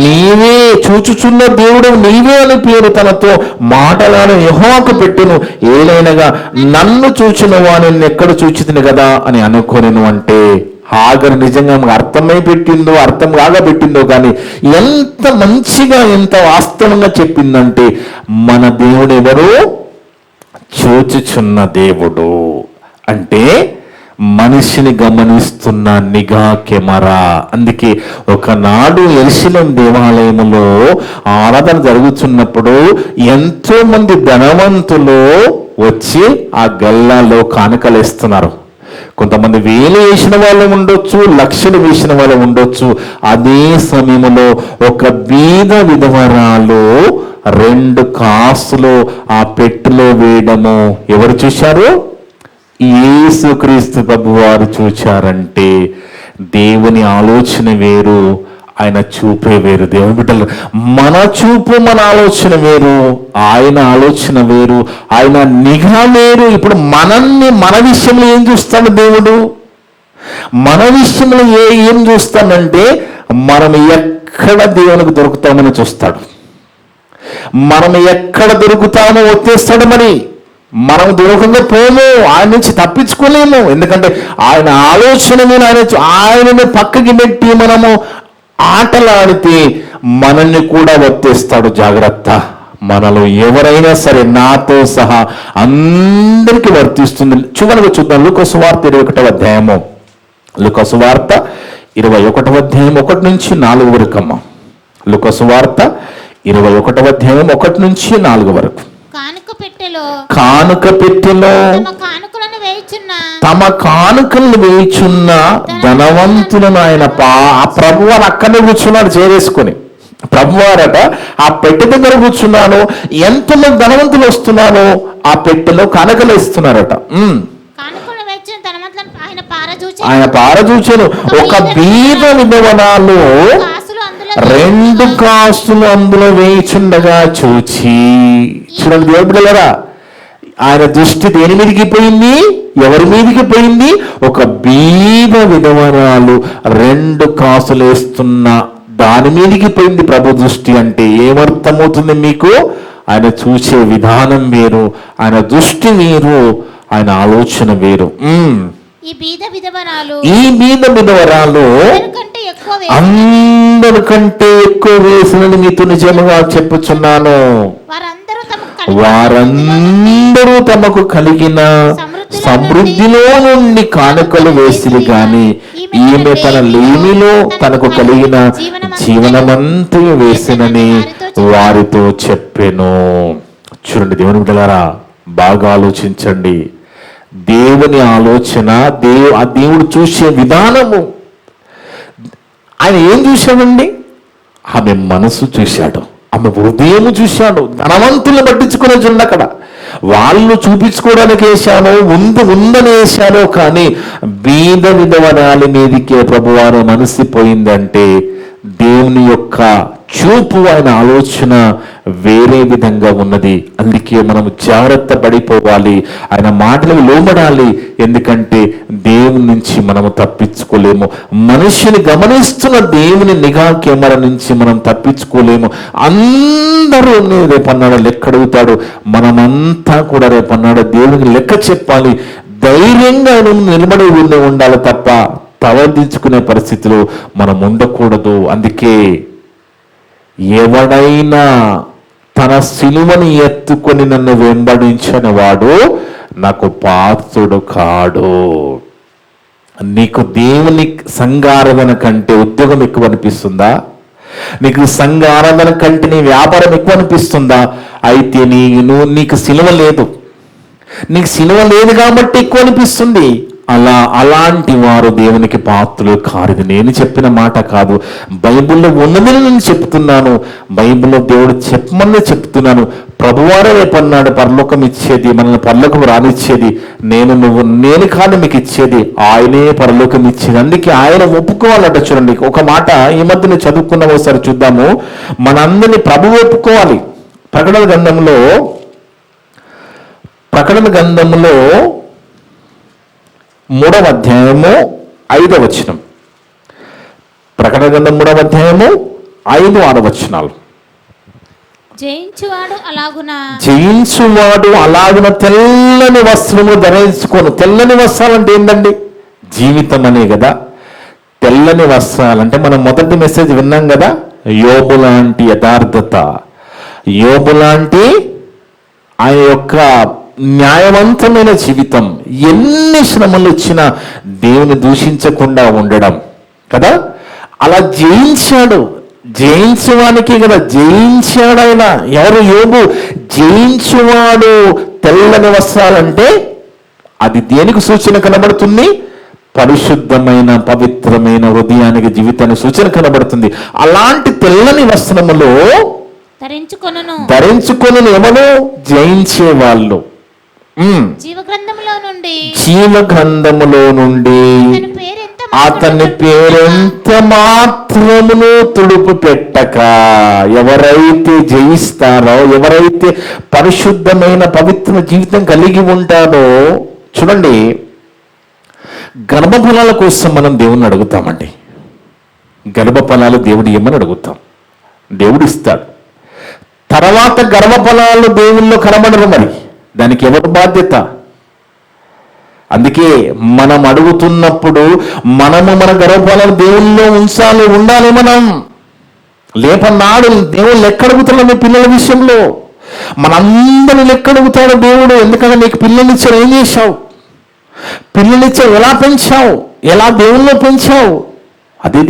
Speaker 2: నీవే, చూచుచున్న దేవుడవు నీవే అని పేరు తనతో మాటలాడ యెహోవాకు పెట్టెను. ఏలైనగా నన్ను చూచిన వాణ్ణి ఎక్కడ చూచితిని కదా అని అనుకోనేను. అంటే హాగరు నిజంగా అర్థమై పెట్టిందో అర్థం కాగా పెట్టిందో కానీ ఎంత మంచిగా ఎంత వాస్తవంగా చెప్పిందంటే మన దేవుడు ఎవరు? చూచుచున్న దేవుడు. అంటే మనిషిని గమనిస్తున్న నిఘా కెమెరా. అందుకే ఒకనాడు యెరూషలేం దేవాలయములో ఆరాధన జరుగుతున్నప్పుడు ఎంతో మంది ధనవంతులు వచ్చి ఆ గల్లాలో కానుకలేస్తున్నారు. కొంతమంది వేలు వేసిన వాళ్ళు ఉండొచ్చు, లక్షలు వేసిన వాళ్ళు ఉండొచ్చు. అదే సమయంలో ఒక బీద విధవరాలు 2 కాసులు ఆ పెట్టెలో వేయడము ఎవరు చూశారు? యేసుక్రీస్తు ప్రభు వారు చూచారంటే దేవుని ఆలోచన వేరు, ఆయన చూపే వేరు. దేవుని బిడ్డలు, మన చూపు మన ఆలోచన వేరు, ఆయన ఆలోచన వేరు, ఆయన నిఘా వేరు. ఇప్పుడు మన విషయంలో ఏం చూస్తాడు దేవుడు? మన విషయంలో ఏం చూస్తాడంటే మనం ఎక్కడ దేవునికి దొరుకుతామని చూస్తాడు. మనం ఎక్కడ దొరుకుతామో వచ్చేస్తాడు. మరి మనం దూరంగా పోము, ఆయన నుంచి తప్పించుకోలేము. ఎందుకంటే ఆయన ఆలోచన మీద ఆయనని పక్కకి పెట్టి మనము ఆటలాడితే మనల్ని కూడా వర్తిస్తాడు. జాగ్రత్త, మనలో ఎవరైనా సరే నాతో సహా అందరికీ వర్తిస్తుంది. చివరిగా చూద్దాం లూకా సువార్త 21వ అధ్యాయము. లూకా సువార్త 21వ అధ్యాయం 1 నుంచి 4 వరకు అమ్మ. లూకా సువార్త 21వ అధ్యాయం 1 నుంచి 4 వరకు. కానుక పెట్టెలో తమ కానుకలను వేయుచున్న ధనవంతులను ఆయన ప్రభువారు అక్కడే కూర్చున్నాడు చేరేసుకొని. ప్రభువారట ఆ పెట్టె దగ్గర కూర్చున్నాను, ఎంతమంది ధనవంతులు వస్తున్నారో ఆ పెట్టెలో కానుకలు ఇస్తున్నారట. ఆయన పారచూచాను. ఒక బీద విధవరాలు 2 కాసులు అందులో వేయిచుండగా చూచి. చూడండి దేవుని బిడ్డలారా, ఆయన దృష్టి దేని మీదకి పోయింది? ఎవరి మీదకి పోయింది? ఒక బీద విధవరాలు 2 కాసులు వేస్తున్న దాని మీదకి పోయింది ప్రభు దృష్టి. అంటే ఏమర్థమవుతుంది మీకు? ఆయన చూసే విధానం వేరు, ఆయన దృష్టి వేరు, ఆయన ఆలోచన వేరు. ఈ బీద విధవరాలు అందరికంటే ఎక్కువ వేసినని మీతో నిజముగా చెప్పుచున్నాను. వారందరూ తమకు కలిగిన సమృద్ధిలో నుండి కానుకలు వేసిరి గాని ఈమె తన లేమిలో తనకు కలిగిన జీవనమంతా వేసినని వారితో చెప్పెను. చూడండి దేవుని బిడ్డలారా, బాగా ఆలోచించండి. దేవుని ఆలోచన, ఆ దేవుడు చూసే విధానము. ఆయన ఏం చూశాడండి? ఆమె మనసు చూశాడు, ఆమె హృదయం చూశాడు. ధనవంతులను పట్టించుకునే చూడండి, అక్కడ వాళ్ళు చూపించుకోవడానికి వేశాను, ఉందని వేశాను. కానీ బీద విధవరాలి మీదకే ప్రభువారు మనసిపోయిందంటే దేవుని యొక్క చూపు, ఆయన ఆలోచన వేరే విధంగా ఉన్నది. అందుకే మనం జాగ్రత్త పడిపోవాలి, ఆయన మాటలకు లోబడాలి. ఎందుకంటే దేవుని నుంచి మనము తప్పించుకోలేము. మనిషిని గమనిస్తున్న దేవుని నిఘా కెమెరా నుంచి మనం తప్పించుకోలేము. అందరూ రేపన్నాడు లెక్క అడుగుతాడు. మనమంతా కూడా రేపన్నాడు దేవునికి లెక్క చెప్పాలి. ధైర్యంగా ఆయన నిలబడి ఉండాలి తప్ప తలదించుకునే పరిస్థితిలో మనం ఉండకూడదు. అందుకే ఎవడైనా తన సిలువని ఎత్తుకొని నన్ను వెంబడించని వాడు నాకు పాత్రుడు కాడు. నీకు దేవుని సంఘారాధన కంటే ఉద్యోగం ఎక్కువ అనిపిస్తుందా? నీకు సంఘ ఆరాధన కంటే నీ వ్యాపారం ఎక్కువ అనిపిస్తుందా? అయితే నీకు సిలువ లేదు. నీకు సిలువ లేదు కాబట్టి ఎక్కువ అనిపిస్తుంది. అలాంటి వారు దేవునికి పాత్రలు కారు. ఇది నేను చెప్పిన మాట కాదు, బైబిల్లో ఉన్నదని నేను చెప్తున్నాను. బైబిల్లో దేవుడు చెప్పమని చెప్తున్నాను. ప్రభువారే రేపన్నాడు పరలోకం ఇచ్చేది, మనల్ని పరలోకం రానిచ్చేది నేను కాదు మీకు ఇచ్చేది, ఆయనే పరలోకం ఇచ్చేది. అందుకే ఆయన ఒప్పుకోవాలంట. చూడండి ఒక మాట ఈ మధ్యన చదువుకున్న ఒకసారి చూద్దాము. మనందరినీ ప్రభు ఒప్పుకోవాలి. ప్రకటన గ్రంథంలో 3వ అధ్యాయము 5వ వచనం. ప్రకటన గ్రంథం 3వ అధ్యాయము 5, 6 వచనాలు. జయించువాడు అలాగున తెల్లని వస్త్రము ధరించుకోను. తెల్లని వస్త్రాలు అంటే ఏంటండి? జీవితం అనే కదా. తెల్లని వస్త్రాలంటే మనం మొదటి మెసేజ్ విన్నాం కదా, యోబు లాంటి యథార్థత, యోబు లాంటి ఆయన యొక్క న్యాయవంతమైన జీవితం, ఎన్ని శ్రమలు వచ్చినా దేవుని దూషించకుండా ఉండడం కదా. అలా జయించాడు. జయించువానికి కదా జయించాడు ఆయన. ఎవరు? యోబు. జయించువాడు తెల్లని వస్త్రాలంటే అది దేనికి సూచన కనబడుతుంది? పరిశుద్ధమైన పవిత్రమైన హృదయానికి, జీవితానికి సూచన కనబడుతుంది. అలాంటి తెల్లని వస్త్రములో ధరించుకొను ఎవరు? జయించే వాళ్ళు. జీవగ్రంథములో నుండి అతని పేరెంత మాత్రమును తుడుపు పెట్టక ఎవరైతే జయిస్తారో, ఎవరైతే పరిశుద్ధమైన పవిత్ర జీవితం కలిగి ఉంటారో. చూడండి, గర్భఫలాల కోసం మనం దేవుణ్ణి అడుగుతామండి. గర్భఫలాలు దేవుడు ఏమని అడుగుతాం, దేవుడు ఇస్తాడు. తర్వాత గర్భఫలాలు దేవుల్లో కనబడరు. మరి దానికి ఎవరు బాధ్యత? అందుకే మనం అడుగుతున్నప్పుడు మనము మన గర్భఫలాలు దేవుల్లో ఉండాలి. మనం లేపన్నాడు దేవుడు లెక్క అడుగుతున్నాం. మీ పిల్లల విషయంలో మనందరినీ లెక్క అడుగుతాడు దేవుడు. ఎందుకంటే నీకు పిల్లనిచ్చావు, ఏం చేశావు? పిల్లనిచ్చావు, ఎలా పెంచావు? ఎలా దేవుల్లో పెంచావు? అదే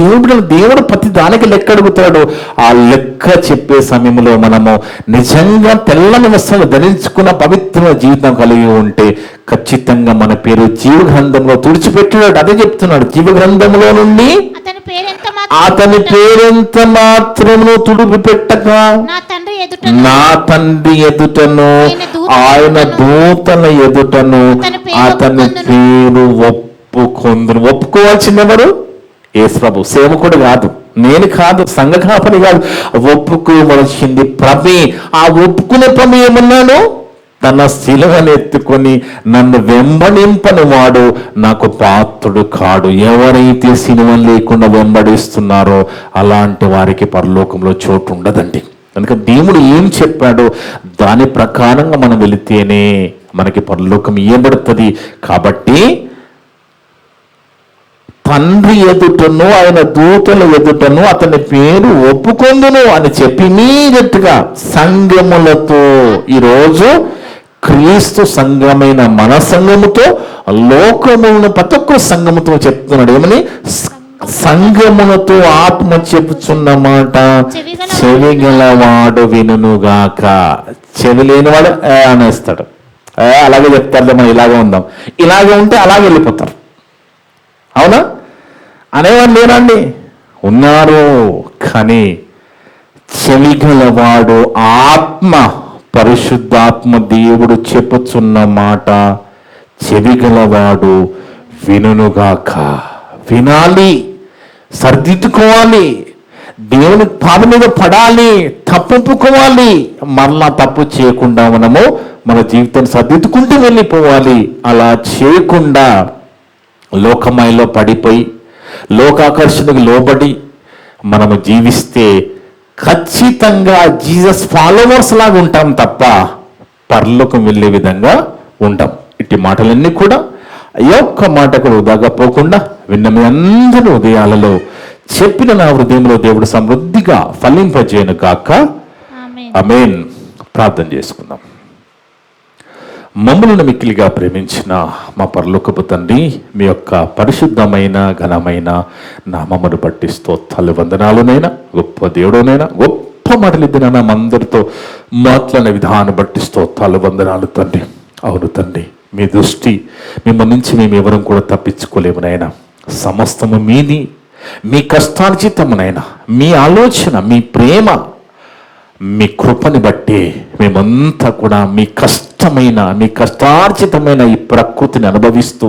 Speaker 2: దేవుడు ప్రతి దానికి లెక్క అడుగుతాడు. ఆ లెక్క చెప్పే సమయంలో మనము నిజంగా తెల్లని వస్త్రాలు ధరించుకున్న పవిత్ర జీవితం కలిగి ఉంటే ఖచ్చితంగా మన పేరు జీవగ్రంథంలో తుడిచిపెట్టాడు. అదే చెప్తున్నాడు, జీవగ్రంథంలో నుండి అతని పేరెంత మాత్రమును తుడుపు పెట్టక నా తండ్రి ఎదుటను ఆయన దూతల ఎదుటను అతని పేరు ఒప్పుకొందును. ఒప్పుకోవాల్సింది ఎవరు? యేసు ప్రభు. సేవకుడు కాదు, నేను కాదు, సంఘ కాపరి కాదు. ఒప్పుకోవలసింది ప్రభే. ఆ ఒప్పుకునే ప్రభు ఏమన్నాడు? తన శిలువను ఎత్తుకొని నన్ను వెంబడింపని వాడు నాకు పాత్రుడు కాడు. ఎవరైతే శిలువ లేకుండా వెంబడిస్తున్నారో అలాంటి వారికి పరలోకంలో చోటు ఉండదండి. కనుక దేవుడు ఏం చెప్పాడో దాని ప్రకారంగా మనం వెళితేనే మనకి పరలోకం ఇవ్వబడుతుంది. కాబట్టి తండ్రి ఎదుటను ఆయన దూతల ఎదుటను అతని పేరు ఒప్పుకొందును అని చెప్పి ఇమీడియట్గా సంఘములతో, ఈరోజు క్రీస్తు సంఘమైన మన సంఘముతో, లోకములను ప్రతి ఒక్క సంఘముతో చెప్తున్నాడు. ఏమని? సంఘములతో ఆత్మ చెప్పుచున్న మాట చెవిగలవాడు వినుగాక. చెవి లేనివాడు అనేస్తాడు. అలాగే చెప్తారు, మనం ఇలాగే ఉందాం, ఇలాగే ఉంటే అలాగే వెళ్ళిపోతారు. అవునా? అనేవాళ్ళు లేరండి, ఉన్నారు. కానీ చెవిగలవాడు, ఆత్మ, పరిశుద్ధాత్మ దేవుడు చెప్పుచున్న మాట చెవిగలవాడు వినుగాక. వినాలి, సర్దిద్దుకోవాలి. దేవుని పాద మీద పడాలి, తప్పుకోవాలి, మరలా తప్పు చేయకుండా మనము మన జీవితాన్ని సర్దిద్దుకుంటూ వెళ్ళిపోవాలి. అలా చేయకుండా లోకమాయలో పడిపోయి లోకాకర్షణకు లోబడి మనము జీవిస్తే ఖచ్చితంగా జీసస్ ఫాలోవర్స్ లాగా ఉంటాం తప్ప పరలోకం వెళ్ళే విధంగా ఉంటాం. ఇట్టి మాటలన్నీ కూడా ఒక్క మాట కూడా వృధాగా పోకుండా విన్న మీ అందరి ఉదయాలలో చెప్పిన నా హృదయంలో దేవుడు సమృద్ధిగా ఫలింపజేయను గాక.
Speaker 3: ఆమేన్.
Speaker 2: ఆమేన్. ప్రార్థన చేసుకుందాం. మమ్మల్ని మిక్కిలిగా ప్రేమించిన మా పరలోకపు తండ్రి, మీ యొక్క పరిశుద్ధమైన ఘనమైన నామమును బట్టి స్తోత్రాలు వందనాలునైనా, గొప్ప దేవుడునైనా, గొప్ప మాటలిద్దిన మా అందరితో మాట్లాడిన విధానం బట్టి స్తోత్రాలు వందనాలు తండ్రి. అవును తండ్రి, మీ దృష్టి మిమ్మల్ని నుంచి మేము ఎవరం కూడా తప్పించుకోలేము నాయన. సమస్తము మీది, మీ కష్టార్జితమునైనా, మీ ఆలోచన, మీ ప్రేమ, మీ కృపని బట్టి మేమంతా కూడా మీ కష్టార్జితమైన ఈ ప్రకృతిని అనుభవిస్తూ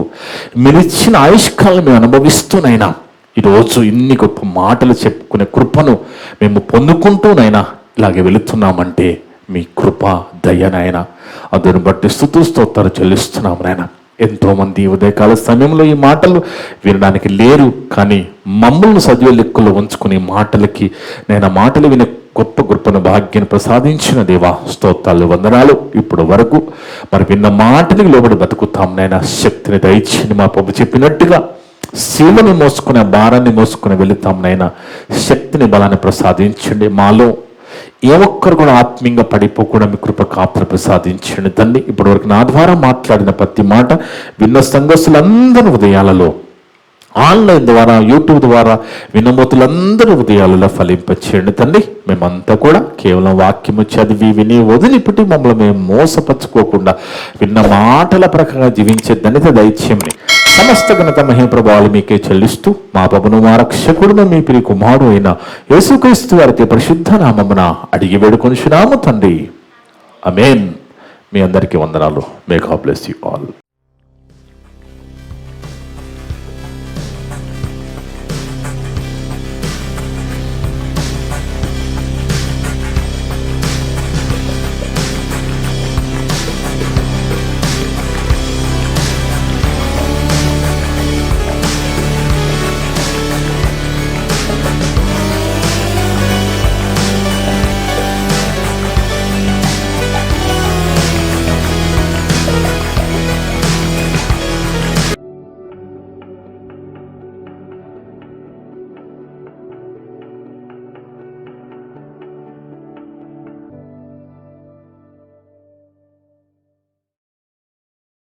Speaker 2: మీరిచ్చిన ఆయుష్కాలను మేము అనుభవిస్తూనైనా ఈరోజు ఇన్ని గొప్ప మాటలు చెప్పుకునే కృపను మేము పొందుకుంటూనైనా ఇలాగే వెళుతున్నామంటే మీ కృప దయనైనా, అందుని బట్టి స్తుతుస్తోత్రాలు చెల్లిస్తున్నాము నాయన. ఎంతోమంది ఉదయకాల సమయంలో ఈ మాటలు వినడానికి లేరు, కానీ మమ్మల్ని సజీవ లెక్కలో ఉంచుకుని మాటలకి నేను మాటలు వినే గొప్ప భాగ్యాన్ని ప్రసాదించిన దేవా స్తోత్రాలు వందనాలు. ఇప్పుడు వరకు మరి విన్న మాటలకు లోబడి బతుకుతాం నాయన. శక్తిని దయచేయండి. మా ప్రభు చెప్పినట్టుగా శిలువని మోసుకునే భారాన్ని మోసుకుని వెళుతాం నాయన. శక్తిని బలాన్ని ప్రసాదించండి. మాలో ఏ ఒక్కరు కూడా ఆత్మీయంగా పడిపోకుండా మీ కృప కాపును ప్రసాదించండి తండ్రి. ఇప్పటి వరకు నా ద్వారా మాట్లాడిన ప్రతి మాట విన్న సంఘస్థులందరి ఉదయాలలో, ఆన్లైన్ ద్వారా, యూట్యూబ్ ద్వారా వినమోతులందరూ ఉదయాలలో ఫలింపచేయండి తండ్రి. మేమంతా కూడా కేవలం వాక్యము చదివి విని వదిలిపెట్టి మమ్మల్ని మేము మోసపరుచుకోకుండా విన్న మాటల ప్రకారంగా జీవించే ధన్యత దయచేయమని సమస్త ఘనత మహిమ ప్రభావాలు మీకే చెల్లిస్తూ మా ప్రభువును మా రక్షకుడును మీ ప్రియ కుమారుడు అయిన యేసుక్రీస్తు వారి పరిశుద్ధ నామమున అడిగి వేడుకొనుచున్నాము తండ్రి. ఆమేన్. మీ అందరికీ వందనాలు. May God bless you all.